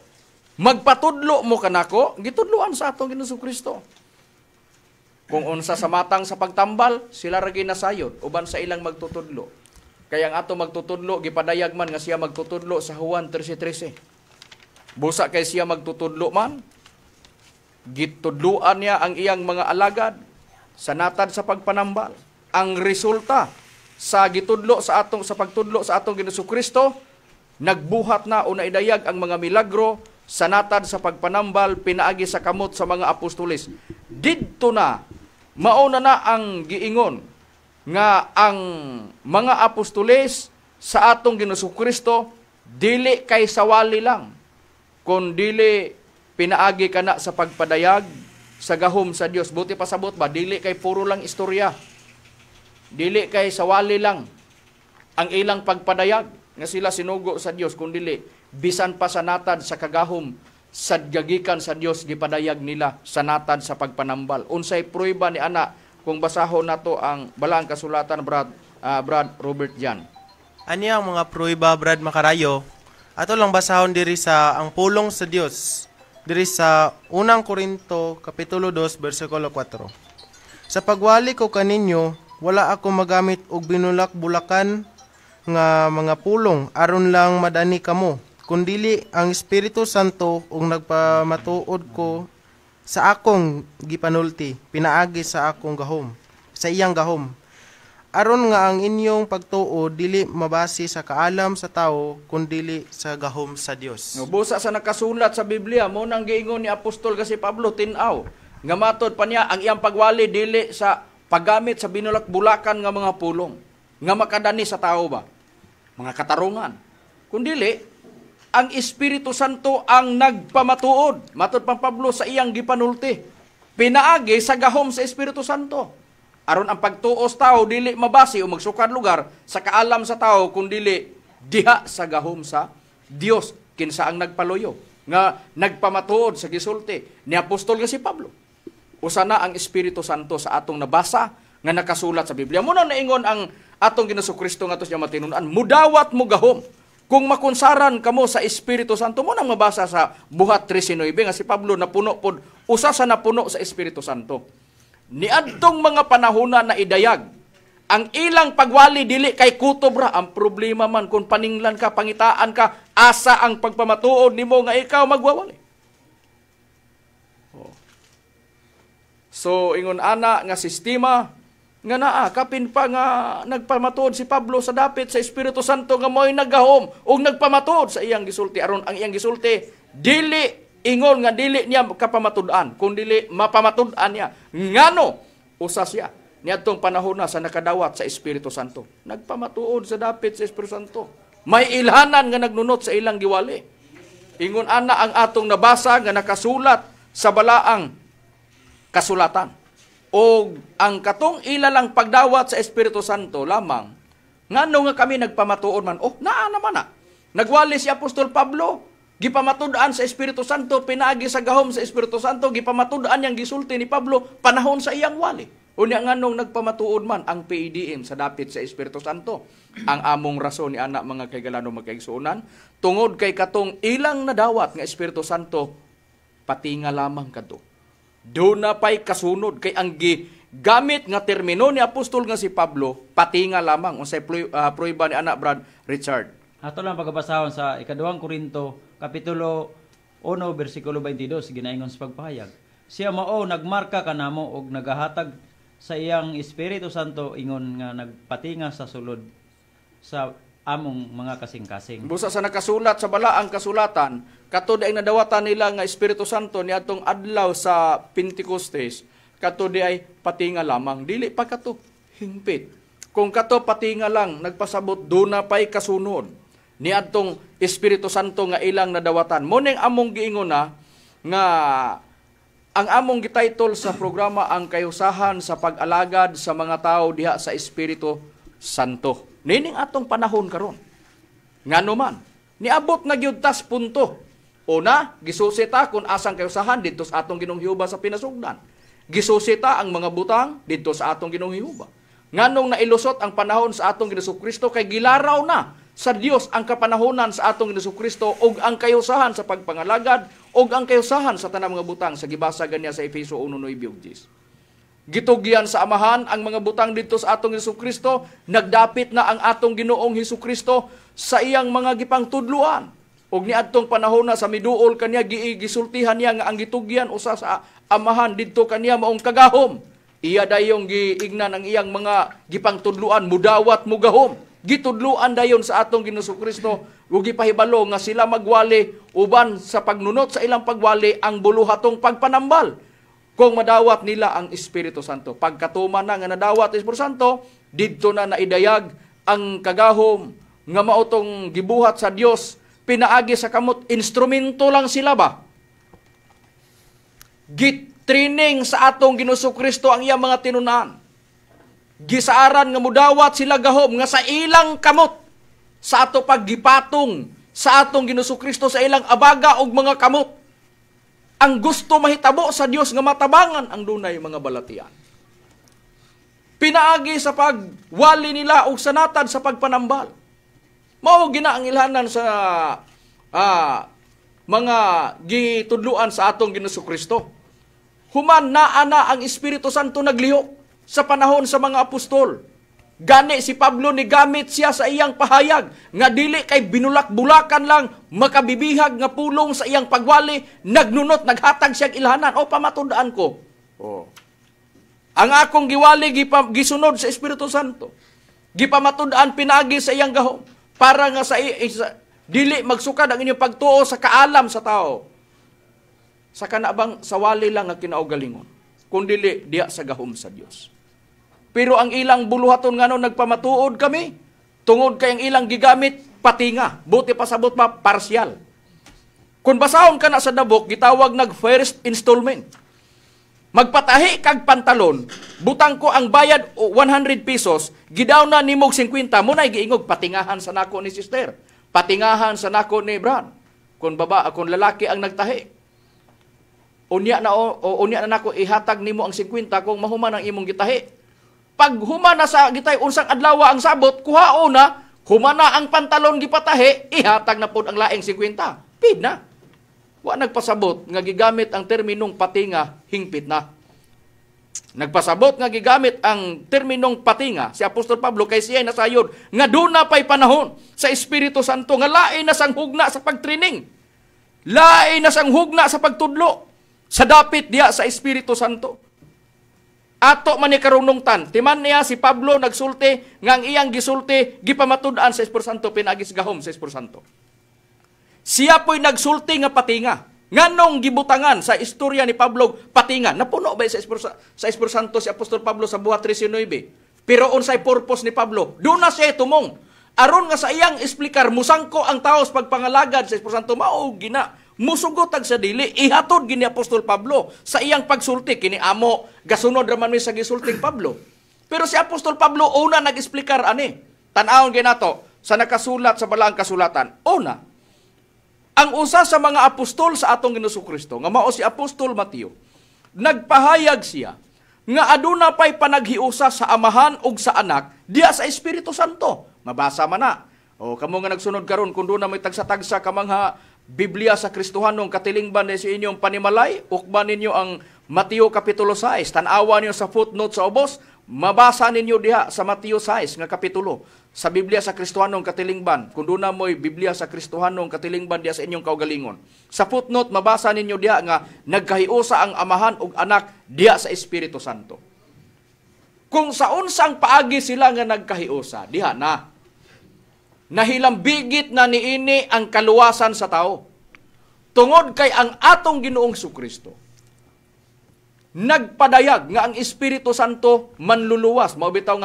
magpatudlo mo kanako, gitudloan sa atong Ginoong Kristo. Kung unsa sa matang sa pagtambal, sila ra ginasayod uban sa ilang magtutudlo. Kaya ang ato magtutudlo gipadayag man nga siya magtutudlo sa Juan 13:13. Busa kay siya magtutudlo man, gitudluan niya ang iyang mga alagad sa natad sa pagpanambal. Ang resulta sa gitudlo sa atong sa pagtudlo sa atong Ginoong Kristo, nagbuhat na o naidayag ang mga milagro sanatad sa pagpanambal pinaagi sa kamot sa mga apostoles. Didto na mauna na ang giingon nga ang mga apostoles sa atong Ginoong Kristo dili kay sawali lang, kundili pinaagi kana sa pagpadayag sa gahom sa Dios. Buti pasabot ba, dili kay puro lang istorya, dili kay sawali lang ang ilang pagpadayag nga sila sinugo sa Dios, kundili bisan pa sanatad sa kagahom sa gagikan sa Dios gipadayag nila sanatad sa pagpanambal. Unsay prueba ni ana kung basahon nato ang balaang kasulatan, Brad Robert Jan? Ani ang mga prueba, Brad Makarayo? Ato lang basahon diri sa ang pulong sa Dios diri sa 1 Korinto kapitulo 2 bersikulo 4. Sa pagwali ko kaninyo, wala ako magamit og binulak-bulakan nga mga pulong aron lang madani kamo, kundili ang Espiritu Santo ug nagpamatuod ko sa akong gipanulti, pinaagi sa akong gahom, sa iyang gahom. Aron nga ang inyong pagtuo dili mabase sa kaalam sa tao kundili sa gahom sa Dios. Busa sa nakasulat sa Biblia mo nang giingon ni Apostol kasi Pablo tin-aw nga matod pa niya ang iyang pagwali dili sa paggamit sa binulak-bulakan nga mga pulong nga makadani sa tao ba, mga katarungan, kundili ang Espiritu Santo ang nagpamatuod. Matod pa Pablo sa iyang gipanulti, pinaagi sa gahom sa Espiritu Santo. Aron ang pagtuos tao dili mabasi o magsukad lugar sa kaalam sa tao kundili diha sa gahom sa Dios kinsa ang nagpaluyo nga nagpamatuod sa gisulti ni apostol nga si Pablo. Usa na ang Espiritu Santo sa atong nabasa nga nakasulat sa Biblia. Muna naingon ang atong Ginoong Kristo nga to siya matinunan, mudawat mo gahom kung makunsaran kamo sa Espiritu Santo. Mo nang mabasa sa Buhat 3:9 nga si Pablo napuno pod usa sa napuno sa Espiritu Santo. Niadtong mga panahona na idayag ang ilang pagwali dili kay kutob ra. Ang problema man kung paninglan ka, pangitaan ka, asa ang pagpamatuod nimo nga ikaw magwawali. So ingon ana nga sistema nga naa kapin pa nga nagpamatuod si Pablo sa dapit sa Espiritu Santo nga mo'y naggahom ug nagpamatuod sa iyang gisulti, aron ang iyang gisulti dili ingon nga dili niya kapamatud-an, kundi mapamatud-an niya. Ngano usa siya niadtong panahon na sa nakadawat sa Espiritu Santo, nagpamatuod sa dapit sa Espiritu Santo. May ilhanan nga nagnunot sa ilang giwali. Ingon ana ang atong nabasa nga nakasulat sa balaang kasulatan. O ang katong ilalang pagdawat sa Espiritu Santo lamang, ngano nga kami nagpamatuod man, naa naman na. Nagwali si Apostol Pablo, gipamatud-an sa Espiritu Santo, pinaagi sa gahom sa Espiritu Santo, gipamatud-an yang gisulti ni Pablo panahon sa iyang wali. Unya nganong nagpamatuod man ang PDM sa dapit sa Espiritu Santo. Ang among rason ni anak mga kaigalano magkaigsuunan, tungod kay katong ilang nadawat nga Espiritu Santo, patinga lamang kadto. Do na pay kasunod kay ang gamit nga termino ni apostol nga si Pablo, patinga lamang. Unsay prueba ni anak Brad Richard? Ato lang pagabasahon sa 2 Korinto kapitulo 1 bersikulo 22 ginaingon sa pagpahayag. Siya mao nagmarka kanamo og nagahatag sa iyang Espiritu Santo ingon nga nagpatinga sa sulod sa among mga kasing-kasing. Busa sa nakasulat sa balaang kasulatan, katud ay nadawatan nila nga Espiritu Santo niadtong adlaw sa Pentecostes, katud ay patinga lamang, dili pa kato hingpit. Kung kato patinga lang nagpasabot do na pay kasunod niadtong Espiritu Santo nga ilang nadawatan. Mo ning among giingon na nga ang among gititle sa programa ang kayusahan sa pag-alagad sa mga tao diha sa Espiritu Santo. Nining atong panahon karon. Ngano man, niabot na gyud tas punto. Una, gisusita kung asang kayusahan dito sa atong Ginoong Hiuba sa pinasugdan. Gisusita ang mga butang dito sa atong Ginoong Hiuba. Nganong nailusot ang panahon sa atong Ginoong Kristo kay gilaraw na sa Dios ang kapanahonan sa atong Ginoong Kristo ug ang kayusahan sa pagpangalagad ug ang kayusahan sa tanang mga butang sa gibasa ganiya sa Efeso 1:9. Gitugyan sa amahan ang mga butang dito sa atong Ginoong Kristo, nagdapit na ang atong Ginoong Hesukristo sa iyang mga gipangtudluan. Ug niadtong panahon na sa miduol kaniya gisultihan niya nga ang gitugyan usa sa amahan didto kaniya maong kagahom. Iya dayong giignan ang iyang mga gipangtudluan, mudawat mo gahom gitudluan dayon sa atong Ginoong Kristo ug gipahibalo nga sila magwali uban sa pagnunot sa ilang pagwali ang buluhatong pagpanambal kung madawat nila ang Espiritu Santo. Pagkatuman na nga nadawat ang Espiritu Santo, didto na naidayag ang kagahom nga mautong gibuhat sa Dios pinaagi sa kamot. Instrumento lang sila ba? Gitraining sa atong Ginoong Kristo ang iyang mga tinunan. Gisaaran nga mudawat sila gahom nga sa ilang kamot sa ato paggipatong sa atong Ginoong Kristo sa ilang abaga og mga kamot. Ang gusto mahitabo sa Dios nga matabangan ang dunay mga balatian. Pinaagi sa pagwali nila og sanatad sa pagpanambal. Mao gina ang ilhanan sa mga gitudluan sa atong Ginoong Kristo. Human naa na ang Espiritu Santo naglihok sa panahon sa mga apostol. Gani si Pablo ni gamit siya sa iyang pahayag nga dili kay binulak-bulakan lang makabibihag nga pulong sa iyang pagwali, nagnunot, naghatag siyang ilhanan. O pamatundaan ko. Ang akong giwali gisunod sa Espiritu Santo. Gipamatundaan pinagi sa iyang gahom para nga sa dili magsukad ang inyong pagtuo sa kaalam sa tao. Sa kanabang sawali lang nga kinaugalingon, kundili diya sa gahom sa Dios. Pero ang ilang buluhaton nga nagpamatuod kami, tungod kay ang ilang gigamit patinga, buti pasabot pa parsyal. Kung basahon ka na sa dabok, gitawag first installment. Magpatahi kag pantalon, butang ko ang bayad 100 pesos, gidaw na nimog 50, muna giingog patingahan sa nako ni sister, patingahan sa nako ni Brad. Kung lalaki ang nagtahi, unya na nako ihatag nimo ang 50 kung mahuman ang imong gitahi. Pag humana sa gitay unsang adlaw ang sabot, kuhao na, humana ang pantalon gipatahi, ihatag na pod ang laing 50. Pid na. Wa nagpasabot nga gigamit ang terminong patinga, hingpit na. Nagpasabot nga gigamit ang terminong patinga si Apostol Pablo kay siya nasayod nga duna pay panahon sa Espiritu Santo nga lain na sang hugna sa pagtraining. Lain na sang hugna sa pagtudlo. Sa dapit diya sa Espiritu Santo. Ato man ni karunungtan, timan niya si Pablo nagsulti, nga ang iyang gisulti, gipamatud-an sa Espiritu Santo, pinagis gahom sa Espiritu Santo. Siya po'y nagsulti nga patinga. Nganong gibutangan sa istorya ni Pablo patinga? Napuno ba sa Espiritu Santo si Apostol Pablo sa buhat 13:9? Pero unsay purpose ni Pablo? Doon na siya tumong. Aron nga sa iyang explikar, musangko ang tao sa pagpangalagad sa Espiritu Santo, mao gina. Musugotag sa dili, ihatod gini Apostol Pablo sa iyang pagsulti. Kini amo, gasunod raman mi sa gisulting Pablo. Pero si Apostol Pablo, una nag-explicar ani. Tanawon ginato sa nakasulat sa balaang kasulatan. Una, ang usa sa mga apostol sa atong Ginoong Kristo, nga mao si Apostol Mateo, nagpahayag siya nga aduna pay panaghiusa sa Amahan ug sa Anak diya sa Espiritu Santo. Mabasa man na. O kamo nga nagsunod karon kun doon na may tagsa-tagsa ka mga Biblia sa Kristohanong katilingban sa inyong panimalay, ukban ninyo ang Mateo Kapitulo 6, tanawa niyo sa footnote sa ubos, mabasa ninyo diha sa Mateo 6 nga kapitulo, sa Biblia sa Kristohanong katilingban, kung doon na mo'y Biblia sa Kristohanong katilingban diha sa inyong kaugalingon. Sa footnote, mabasa ninyo diha nga nagkahiusa ang Amahan ug Anak diha sa Espiritu Santo. Kung sa unsang paagi sila nga nagkahiusa, diha na. Nahilambigit na niini ang kaluwasan sa tao. Tungod kay ang atong Ginoong Kristo nagpadayag nga ang Espiritu Santo manluluwas. Maubitaw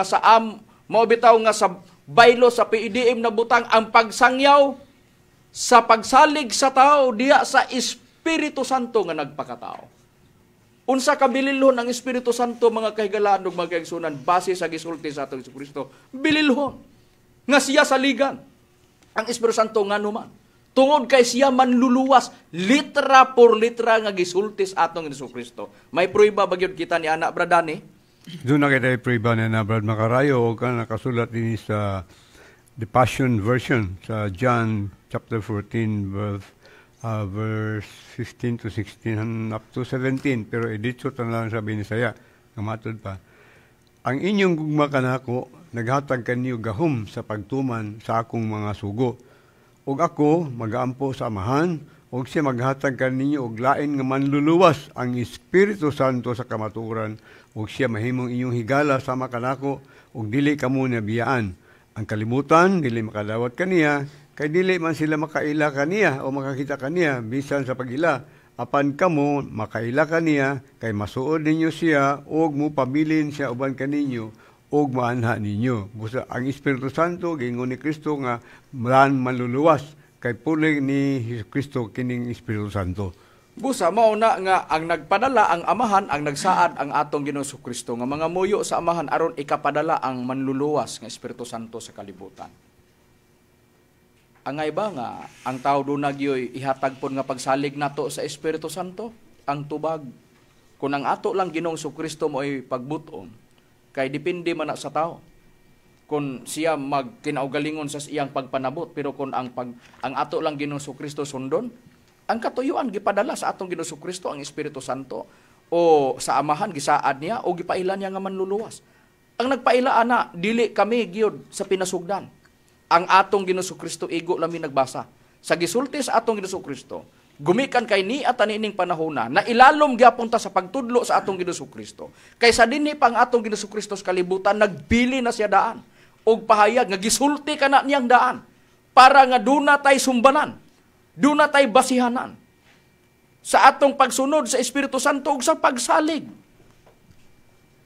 nga sa baylo sa PDM na butang ang pagsangyaw sa pagsalig sa tao diya sa Espiritu Santo nga nagpakatao. Unsa kabililhon ang Espiritu Santo mga kahigalaan ug mga kaigsunan base sa gisulti sa atong Kristo. Bililhon nga siya saligan ang Espiritu Santo nga numan. Tungod kay siya manluluwas, litra por litra nga gisulti sa atong Ginoong Kristo. May prueba ba gyud kita ni Ana Bradani? Doon na kita prueba ni Ana Brad Macarayo o ka nakasulat din sa The Passion Version sa John chapter 14 verse 15 to 16 up to 17. Pero editso ta lang sabi ni saya, kamatod pa. Ang inyong gugma kanako, naghatag kaniyo gahom sa pagtuman sa akong mga sugo. Ug ako magaampo sa Amahan, ug siya maghatag kaninyo og lain nga manluluwas ang Espiritu Santo sa kamatuoran, ug siya mahimong inyong higala sama kanako, ug dili kamo nabiyaan. Ang kalimutan, dili makadawat kaniya, kay dili man sila makaila kaniya o makakita kaniya, bisan sa pagila. Apan kamo, makaila kaniya, kay masuod ninyo siya, o mo pabilin siya uban kaninyo, o maanha ninyo. Busa ang Espiritu Santo, gingon ni Kristo nga, manluluwas, kay puli ni Kristo kining Espiritu Santo. Busa mao na nga ang nagpadala ang Amahan, ang nagsaad ang atong Ginoong Kristo nga mga muyo sa Amahan aron ikapadala ang manluluwas nga Espiritu Santo sa kalibutan. Angay ba nga ang tao do nagyoy ihatag pon nga pagsalig nato sa Espiritu Santo ang tubag kun ang ato lang Ginoong Kristo mo ay pagbuton kay depende man na sa tao kung siya magkinaugalingon sa iyang pagpanabot pero kung ang ato lang Ginoong Kristo sundon ang katuyuan gipadala sa atong Ginoong Kristo ang Espiritu Santo o sa Amahan gisaad niya o gipaila niya nga manluluwas. Ang nagpaila ana dili kami gyud sa pinasugdan. Ang atong Ginoong Kristo igo lami nagbasa. Sa gisulti sa atong Ginoong Kristo, gumikan kay ni at anining panahona na ilalom gyapon ta sa pagtudlo sa atong Ginoong Kristo. Kaysa dinhi pang atong Ginoong Kristo sa kalibutan nagbili na siya daan og pahayag nga gisulti kana niyang daan para nga duna tay sumbanan. Doon na tayo basihanan sa atong pagsunod sa Espiritu Santo ug sa pagsalig.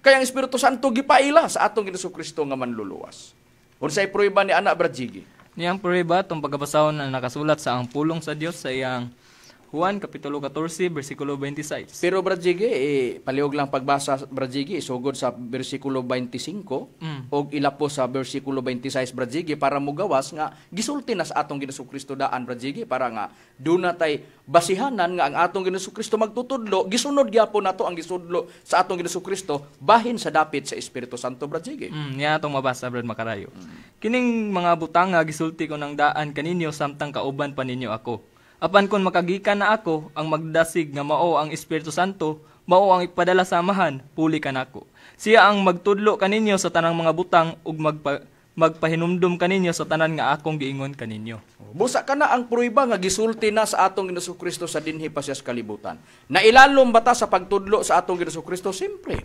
Kaya ang Espiritu Santo gipaila sa atong Ginoong Kristo nga manluluwas. Unsay prueba ni Ana Bradjigi? Niyang prueba itong pagkabasahon na nakasulat sa ang pulong sa Dios sa iyang Juan Kapitulo 14, versikulo 26. Pero Bradjigi, palihog lang pagbasa Bradjigi, sugod sa versikulo 25 o ilapo sa versikulo 26 Bradjigi para mugawas nga gisulti na sa atong Ginoong Kristo daan Bradjigi para nga doon na tay basihanan nga ang atong Ginoong Kristo magtutudlo, gisunod gyapon nato ang gisudlo sa atong Ginoong Kristo bahin sa dapit sa Espiritu Santo Bradjigi. Niya atong mabasa Brad Makarayo. Kining mga butang nga gisulti ko ng daan kaninyo samtang kauban pa ninyo ako. Apan kung makagikan na ako, ang magdasig nga mao ang Espiritu Santo, mao ang ipadala sa Amahan, puli ka nako. Siya ang magtudlo kaninyo sa tanang mga butang ug magpahinumdum kaninyo sa tanan nga akong giingon kaninyo. Busa ka na ang pruiba nga gisulti na sa atong Ginoong Kristo sa dinhi pa siya sa kalibutan. Nailalom bata sa pagtudlo sa atong Ginoong Kristo? Simple.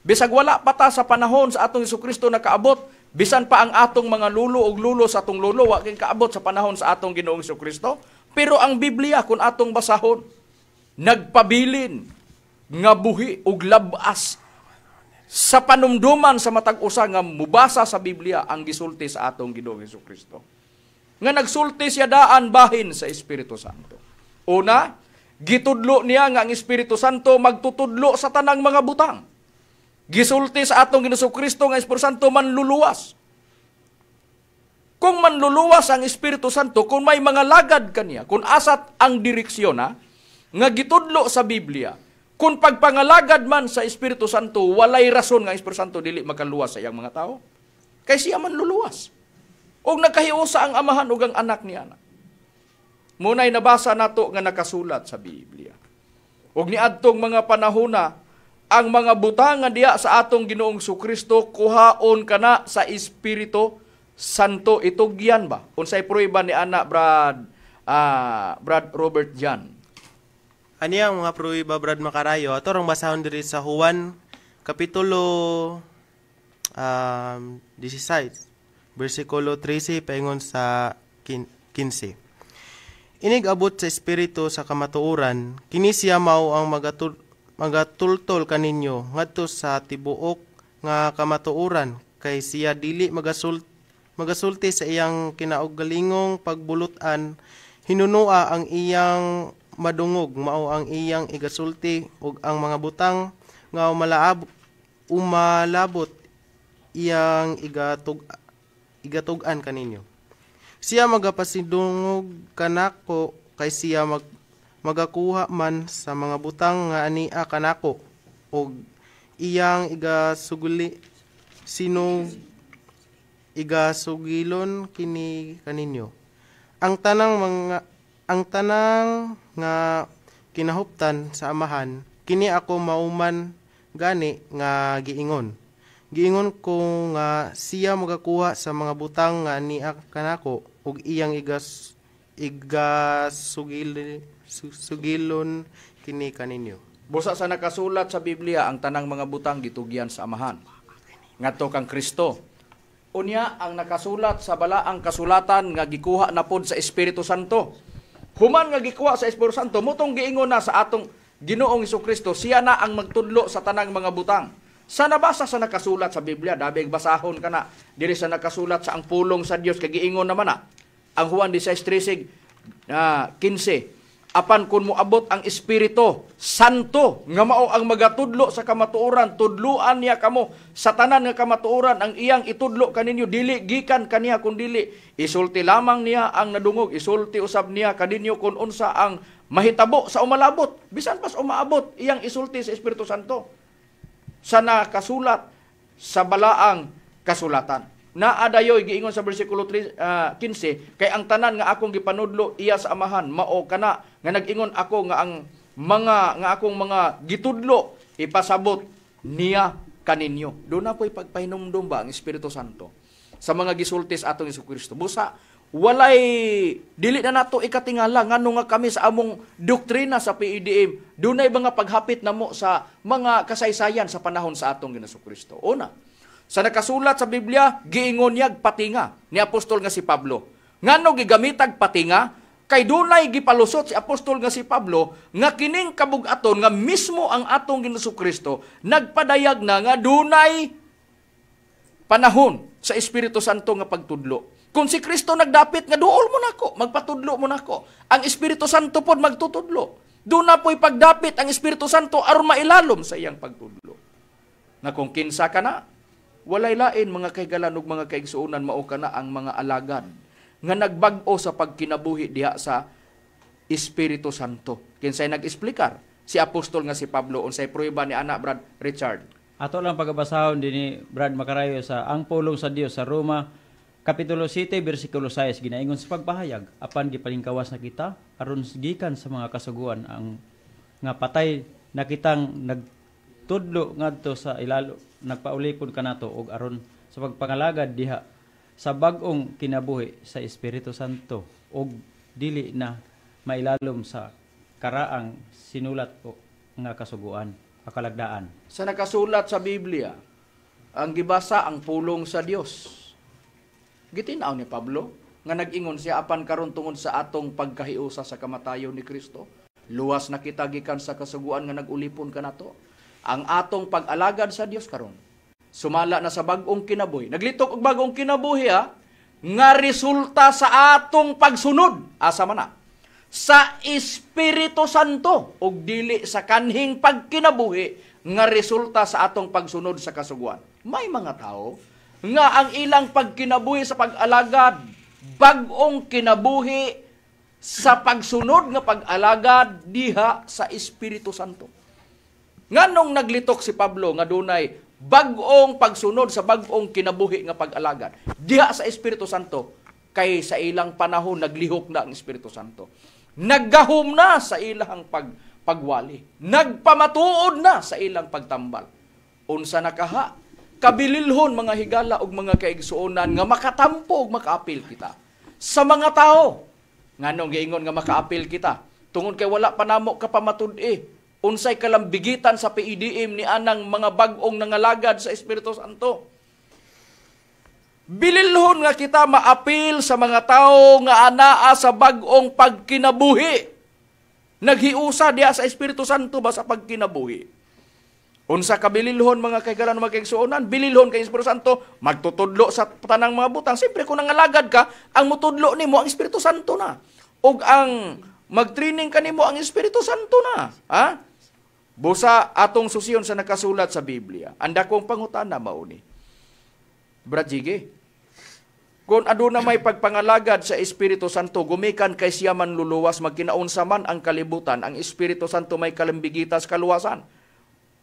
Bisag wala pa ta sa panahon sa atong Ginoong Kristo nakaabot, bisan pa ang atong mga lulo ug lulo sa atong lulo wa kay kaabot sa panahon sa atong Ginoong Kristo. Pero ang Biblia, kung atong basahon, nagpabilin, nga buhi, ug labas, sa panumduman sa matag usa nga mubasa sa Biblia ang gisulti sa atong Ginoong Kristo. Nga nagsulti siya daan bahin sa Espiritu Santo. Una, gitudlo niya nga ang Espiritu Santo magtutudlo sa tanang mga butang. Gisulti sa atong Ginoong Kristo nga Espiritu Santo manluluwas. Kung manluluwas ang Espiritu Santo, kung may mga lagad kaniya, kung asat ang direksyon nga gitudlo sa Biblia, kung pagpangalagad man sa Espiritu Santo, walay rason nga Espiritu Santo dili makaluwas sa iyang mga tao. Kay siya manluluwas. O nagkahiusa ang Amahan ug ang anak niya. Muna'y nabasa nato nga nakasulat sa Biblia. Og niadtong mga panahona, ang mga butang nga diya sa atong Ginoong Kristo kuhaon kana sa Espiritu Santo. Itugyan ba? Unsay prueba ni ana Brad Robert Jan? Ani ang mga pruiba Brad Makarayo ato rong basahon diri sa Juan kapitulo 16 versikulo 13 paingon sa 15. Inig abot sa espiritu sa kamatuoran, kini siya mao ang magatultol kaninyo ngadto sa tibuok nga kamatuoran, kay siya dili magasulti sa iyang kinaugalingong pagbulutan, hinunua ang iyang madungog, mao ang iyang igasulti, ug ang mga butang nga umalabot iyang igatugan kaninyo. Siya magapasidungog kanako, kay siya magakuha man sa mga butang nga ania kanako, ug iyang igasugilon kini kaninyo. Ang tanang nga kinahuptan sa Amahan, kini ako mauman gani nga giingon. Giingon ko nga siya magakuha sa mga butang nga ania kanako, ug iyang sugilon kini kaninyo. Busa sa nakasulat sa Biblia, ang tanang mga butang gitugyan sa Amahan. Ngadto kang Kristo. Unya ang nakasulat sa balaang kasulatan nga gikuha na pod sa Espiritu Santo. Human nga gikuha sa Espiritu Santo, mutong giingon na sa atong Ginoong Hesukristo, siya na ang magtudlo sa tanang mga butang. Sa nabasa sa nakasulat sa Biblia, dabig basahon ka na, diri sa nakasulat sa ang pulong sa Dios, kay giingon naman na, ang Juan 16:15, apan kun moabot ang Espiritu Santo nga mao ang magatudlo sa kamatuoran, tudluan niya kamo sa tanan nga kamatuoran. Ang iyang itudlo kaninyo dili gikan kaniya kundi isulti lamang niya ang nadungog, isulti usab niya kaninyo kun unsa ang mahitabo sa umalabot, bisan pas umaabot iyang isulti sa Espiritu Santo sa nakasulat sa balaang kasulatan. Naadayoy giingon sa bersikulo 15, kay ang tanan nga akong gipanudlo iya sa amahan mao kana nga nag-ingon ako nga ang akong mga gitudlo ipasabot niya kaninyo. Doon na po'y pagpahinumdum ba ang Espiritu Santo sa mga gisultis atong Hesukristo. Busa walay dili na nato ikatingala ngano nga kami sa among doktrina sa PEDM dunay mga paghapit namo sa mga kasaysayan sa panahon sa atong Hesukristo. Una, sa nakasulat sa Biblia, giingon niya patinga ni apostol nga si Pablo. Ngano gigamitag patinga? Kay dunay gipalusot si apostol nga si Pablo nga kining kabug-aton nga mismo ang atong Hesukristo nagpadayag na nga dunay panahon sa Espiritu Santo nga pagtudlo. Kung si Kristo nagdapit nga duol mo nako, magpatudlo mo nako, ang Espiritu Santo pod magtutudlo. Doon na po'y pagdapit ang Espiritu Santo aron mailalom sa iyang pagtudlo. Na kung kinsa ka na, walay lain mga kaigalan ug mga kaigsuonan mao kana ang mga alagad nga nagbag-o sa pagkinabuhi diha sa Espiritu Santo. Kinsay nag-esplikar? Si apostol nga si Pablo unsay prueba ni ana Brad Richard. Ato lang pagabasahon din ni Brad Macarayo sa ang pulong sa Dios sa Roma kapitulo 7 bersikulo 6 ginaingon sa pagpahayag apan gipalingkawas na kita aron gikan sa mga kasuguan ang nga patay na kitang nagtudlo ngadto sa ilalo nagpaulipon kanato og aron sa pagpangalagad diha sa bag-ong kinabuhi sa Espiritu Santo og dili na mailalom sa karaang sinulat o nga kasuguan akalagdaan. Sa nakasulat sa Biblia, ang gibasa ang pulong sa Dios. Gitinaw ni Pablo nga nag-ingon siya apan karon tungod sa atong pagkahiusa sa kamatayon ni Kristo. Luwas na kita gikan sa kasuguan nga nagulipon kanato. Ang atong pag-alagad sa Dios karon sumala na sa bag-ong kinabuhi. Naglitok og bag-ong kinabuhi nga resulta sa atong pagsunod asa man na sa Espiritu Santo ug dili sa kanhing pagkinabuhi nga resulta sa atong pagsunod sa kasuguan. May mga tao nga ang ilang pagkinabuhi sa pag-alagad bag-ong kinabuhi sa pagsunod nga pag-alagad diha sa Espiritu Santo. Nganong naglitok si Pablo nga dunay bag-ong pagsunod sa bag-ong kinabuhi nga pag-alagad diha sa Espiritu Santo kay sa ilang panahon naglihok na ang Espiritu Santo. Naggahom na sa ilang pagwali. Nagpamatuod na sa ilang pagtambal. Unsa nakaha? Kabililhon mga higala ug mga kaigsuonan nga makatampo ug makaapil kita sa mga tao. Nganong giingon nga makaapil kita? Tungod kay wala pa namo ka pamatud-i. Unsay kalambigitan sa PEDM ni anang mga bag-ong nangalagad sa Espiritu Santo. Bililhon nga kita maapil sa mga tao nga anaa sa bag-ong pagkinabuhi. Naghiusa diha sa Espiritu Santo ba sa pagkinabuhi? Unsa ka bililhon mga kaigalan mga kaigsuonan? Bililhon kay Espiritu Santo, magtutudlo sa tanang mga butang. Siyempre kung nangalagad ka, ang mutudlo nimo ang Espiritu Santo na. Og ang magtraining kanimo ang Espiritu Santo na. Ha? Busa atong susiyon sa nakasulat sa Biblia. Anda kong pangutana mauni. Brad Jige, kung aduna may pagpangalagad sa Espiritu Santo, gumikan kay siya man luluwas, magkinaunsa man ang kalibutan, ang Espiritu Santo may kalambigitas kaluwasan.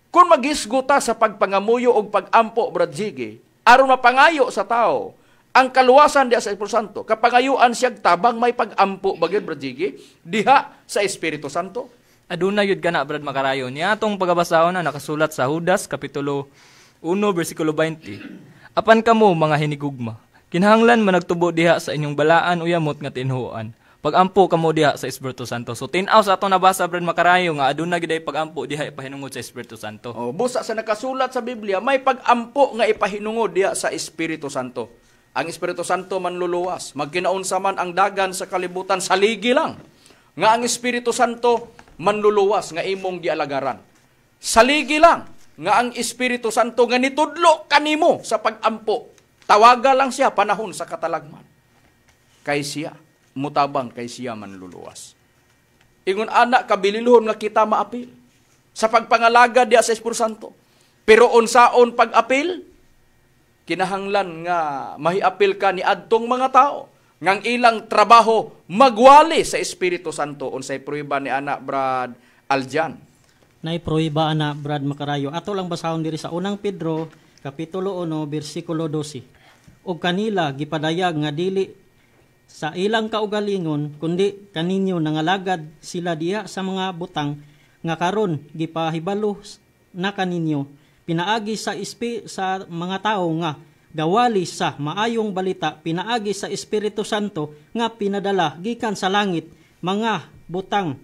Kung magisguta sa pagpangamuyo o pagampo, Brad Jige, aron mapangayo sa tao, ang kaluwasan diha sa Espiritu Santo, kapangayuan siya tabang may pagampo, bagay Brad Jige, diha sa Espiritu Santo. Aduna yun ka na, Brad Macarayo. Niya atong pagabasahon na nakasulat sa Judas, Kapitulo 1, versikulo 20. Apan kamo, mga hinigugma, kinahanglan managtubo diha sa inyong balaan o yamot nga tinhuan. Pagampo kamo diha sa Espiritu Santo. So tin-aw sa ato nabasa Brad Makarayo nga aduna gid ay pagampo diha ipahinungod sa Espiritu Santo. O, busa sa nakasulat sa Biblia, may pag-ampo nga ipahinungod diha sa Espiritu Santo. Ang Espiritu Santo manluluwas. Magkinaunsa man ang dagan sa kalibutan, saligi lang. Nga ang Espiritu Santo manluluwas nga imong gialagaran. Saligi lang nga ang Espiritu Santo nga nitudlo kanimo sa pag-ampo. Tawaga lang siya panahon sa katalagman. Kay siya, mutabang kay siya manluluwas. Ingon anak kabililhon nga kita maapil sa pagpangalaga diya sa Espiritu Santo. Pero unsaon pag-apil? Kinahanglan nga mahiapil ka ni adtong mga tao ngang ilang trabaho magwali sa Espiritu Santo. Unsay prueba ni anak Brad Aljan? Naiprohiba na Brad Makarayo. Ato lang basahon diri sa unang Pedro, Kapitulo 1, versikulo 12. O kanila gipadayag nga dili sa ilang kaugalingon, kundi kaninyo nangalagad sila diha sa mga butang nga karon gipahibalo na kaninyo. Pinaagi sa sa mga tao nga gawali sa maayong balita, pinaagi sa Espiritu Santo nga pinadala gikan sa langit, mga butang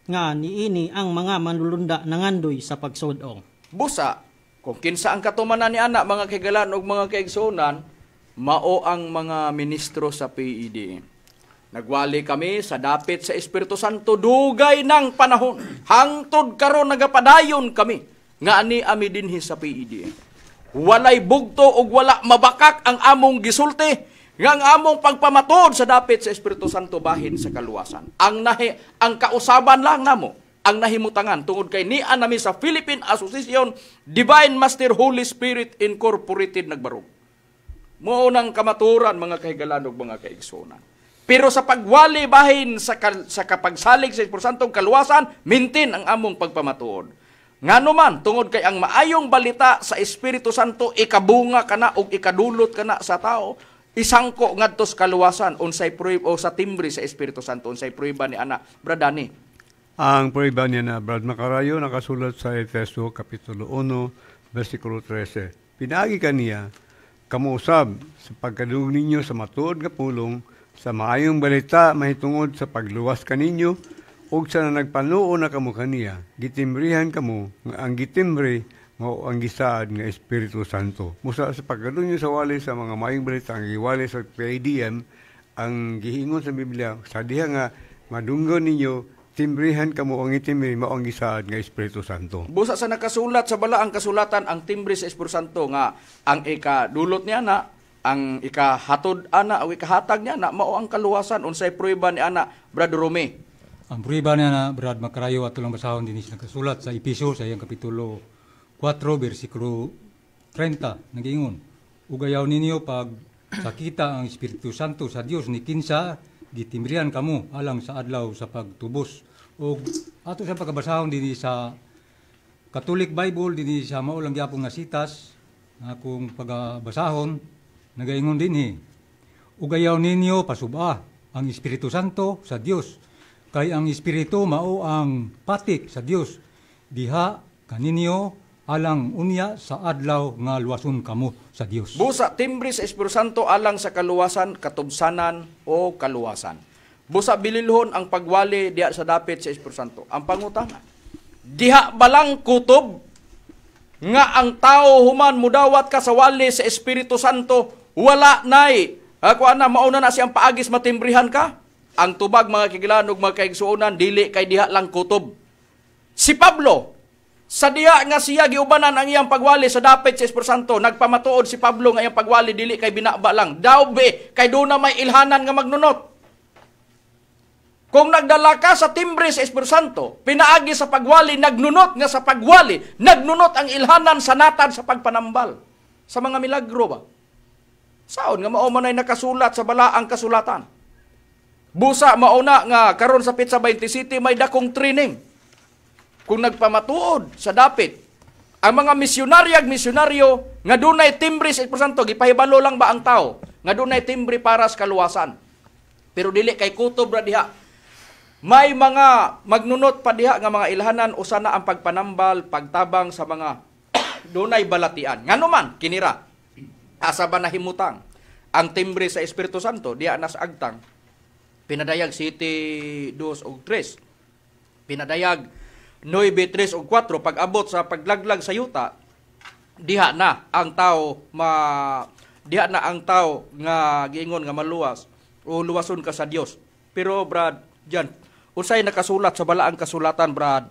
nga niini ang mga manlulunda nangandoy sa pagsudong. Busa, kung kinsa ang katumanan ni anak, mga kaigalan o mga kaigsunan, mao ang mga ministro sa PED. Nagwali kami sa dapit sa Espiritu Santo, dugay ng panahon. Hangtod karon nagapadayon kami, nga ani ami dinhi sa PED. Walay bugto o wala mabakak ang among gisulti, nga ang among pagpamatod sa dapit sa Espiritu Santo bahin sa kaluwasan. Ang kausaban lang namo, ang nahimutangan tungod kay nian nami sa Philippine Association Divine Master Holy Spirit Incorporated nagbarog. Mao nang kamaturan mga kahigalan ug mga kaigsunan. Pero sa pagwali bahin sa kapagsalig sa Espiritu Santo kaluwasan, mintin ang among pagpamatuod. Ngano man tungod kay ang maayong balita sa Espiritu Santo ikabunga kana ug ikadulot kana sa tao, isangko ngadto sa kaluwasan unsay prueba o sa timbre sa Espiritu Santo unsay prueba ni ana Brad Dani. Ang prueba niya na Brad Makarayo nakasulat sa Efeso Kapitulo 1, versikulo 13. Pinaagi kaniya kamuusab sa pagkadug ninyo sa matuod nga pulong sa maayong balita mahitungod sa pagluwas kaninyo ug sa nagpanuo na kamo kaniya gitimbrihan kamo nga ang gitimbre mao ang gisaad nga Espiritu Santo. Musa sa pagkadug ninyo sa wali sa mga maayong balita ang giwali sa PIDM ang gihingon sa Biblia sa diha nga madunggon ninyo timbrihan kamo ang itimbre mao ang gisaad nga Espiritu Santo. Busa sa nakasulat sa bala ang kasulatan ang timbre sa Espiritu Santo nga ang ikadulot niya na ang ikahatod ana o ikahatag niya na mao ang kaluwasan unsay prueba ni ana Brad Rome. Ang prueba niya na Brad Makarayo at tulang basahon din siya nakasulat sa Episo sa iyang kapitulo 4 versikulo 30 nagingon, ugayaw ninyo pag sakita ang Espiritu Santo sa Dios ni kinsa gitimbrihan kamo alang sa adlaw sa pagtubos. O ato sa pagkabasahon din sa Catholic Bible din sa maulang gyapon nga sitas akong pagbasahon nagaingon din ugayaw ninyo pasuba ang Espiritu Santo sa Dios kay ang Espiritu mao ang patik sa Dios diha kaninyo alang unya sa adlaw nga luwason kamo sa Dios. Busa timbre sa Espiritu Santo alang sa kaluwasan, katubsanan o kaluwasan. Busa bililhon ang pagwali diha sa dapit sa Espiritu Santo. Ang pangutana, diha balang kutob nga ang tao human mudawat ka sa wali sa Espiritu Santo wala nay ako ana mauna na siyang paagis matimbrihan ka. Ang tubag mga kigilan ug mga kaigsuonan dili kay diha lang kutob. Si Pablo sa diha nga siya giubanan ang iyang pagwali sa dapit sa Espiritu Santo, nagpamatuod si Pablo nga iyang pagwali dili kay binaba lang. Dawbe kay do na may ilhanan nga magnunot. Kung nagdala ka sa timbre sa Espiritu Santo, pinaagi sa pagwali, nagnunot nga sa pagwali, nagnunot ang ilhanan sa natad sa pagpanambal. Sa mga milagro ba? Saon nga mao man ay nakasulat sa balaang kasulatan. Busa mauna nga karon sa Pizza 20 City may dakong training. Kung nagpamatuod sa dapit, ang mga misyonaryo nga dunay timbre sa Espiritu Santo, gipahibalo lang ba ang tao nga dunay timbre para sa kaluwasan. Pero dili kay kutob ra diha. May mga magnunot pa diha nga mga ilhanan usa na ang pagpanambal, pagtabang sa mga dunay balatian. Ngano man kinira asa ba nahimutang ang timbre sa Espiritu Santo diha nas agtang Pinadayag 7, 2 ug 3. Pinadayag 9, 3 ug 4 pag abot sa paglaglag sa yuta, diha na ang tao nga giingon nga maluwas o luwason ka sa Dios. Pero Brad Jan, unsay nakasulat sa balaang kasulatan, Brad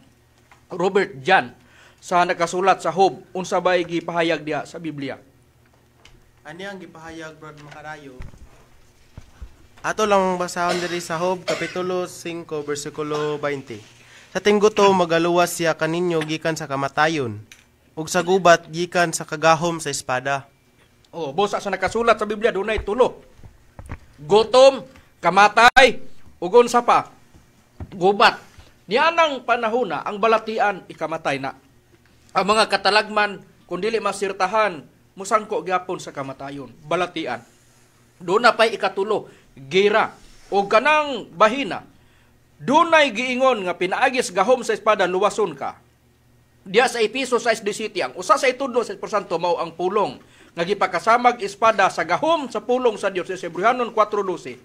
Robert Jan, sa nakasulat sa Job, unsa bay gipahayag diha sa Biblia? Ani ang gipahayag Brad Makarayo? Ato lang basahon diri sa Job kapitulo 5 bersikulo 20. Sa tingguto magaluwas siya kaninyo gikan sa kamatayon, ug sa gubat gikan sa kagahom sa espada. Oh, busa sa nakasulat sa Biblia dunay tulo. Gutom, kamatay, ug unsa pa? Gubat. Nianang panahona ang balatian ikamatay na. Ang mga katalagman kun dili masirtahan musangko gyapon sa kamatayon, balatian. Doon na pa'y ikatulo, gira. O kanang bahina, dunay giingon nga pinaagis gahom sa espada luwason ka. Diya sa Episo 6:17 ang usa sa itudlo sa porsanto mao ang pulong nga gipakasamag espada sa gahom sa pulong sa Dios sa Hebreanon 4:12.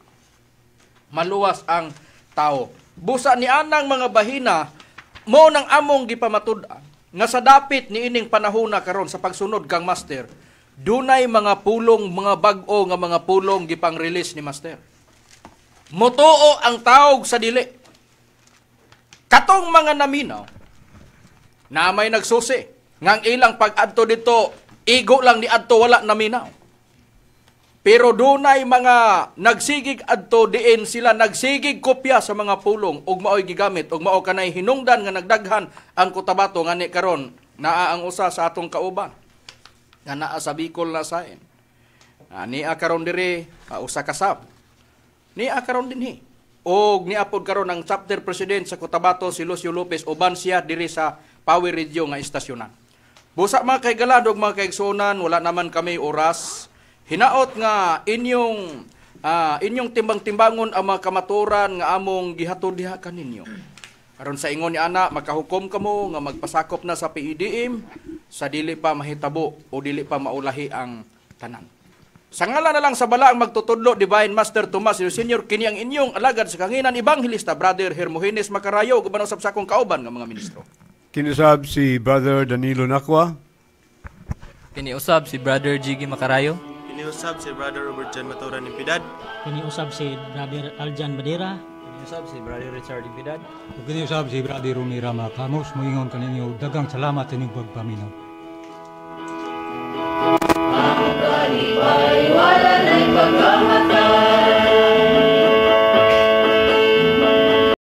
Maluwas ang tao. Busa ni anang mga bahina mo nang among gipamatud-an nga sa dapit ni ining panahona karon sa pagsunod kang master, dunay mga pulong, mga bag-o nga mga pulong gipang-release ni master. Motuo ang taog sa dili. Katong mga naminaw na may nagsusi ngang ilang pag-adto dito, igo lang ni adto wala naminaw. Pero dunay mga nagsigig adto diin sila nagsigig kopya sa mga pulong ug maoy gigamit ug mao kanay hinungdan nga nagdaghan ang Cotabato ngani karon naa ang usa sa atong kauban nga naa sa Bicol na saen. Niya karon diri usa ka sab. Niya karon dinhi. Og niapod karon ang chapter president sa Cotabato si Lucio Lopez uban siya diri sa Power Radio nga istasyonan. Busa mga kaigala og mga kaigsunan, wala naman kami oras. Hinaot nga inyong timbang-timbangon ang mga kamaturan nga among gihatod diha kaninyo. Aron sa ingon ni ana makahukom kamo nga magpasakop na sa PEDM sa dili pa mahitabo o dili pa maulahi ang tanan. Sa ngalan na lang sa balaang magtutudlo Divine Master Tomas Senior kini ang inyong alagad sa kanginan Evangelista Brother Hermogenes Macarayo guban usab sa akong kauban nga mga ministro. Kinusab si Brother Danilo Nakwa. Kiniusab si Brother Jiggy Macarayo. Iniusab si Brother Robert Jan Maturan Impidad. Kiniusab si Brother Aljan Badira. Kiniusab si Brother Richard Impidad. Ug kiniusab si Brother Romira Makamos, moingon kaninyo dagang salamat inyong pagpaminaw.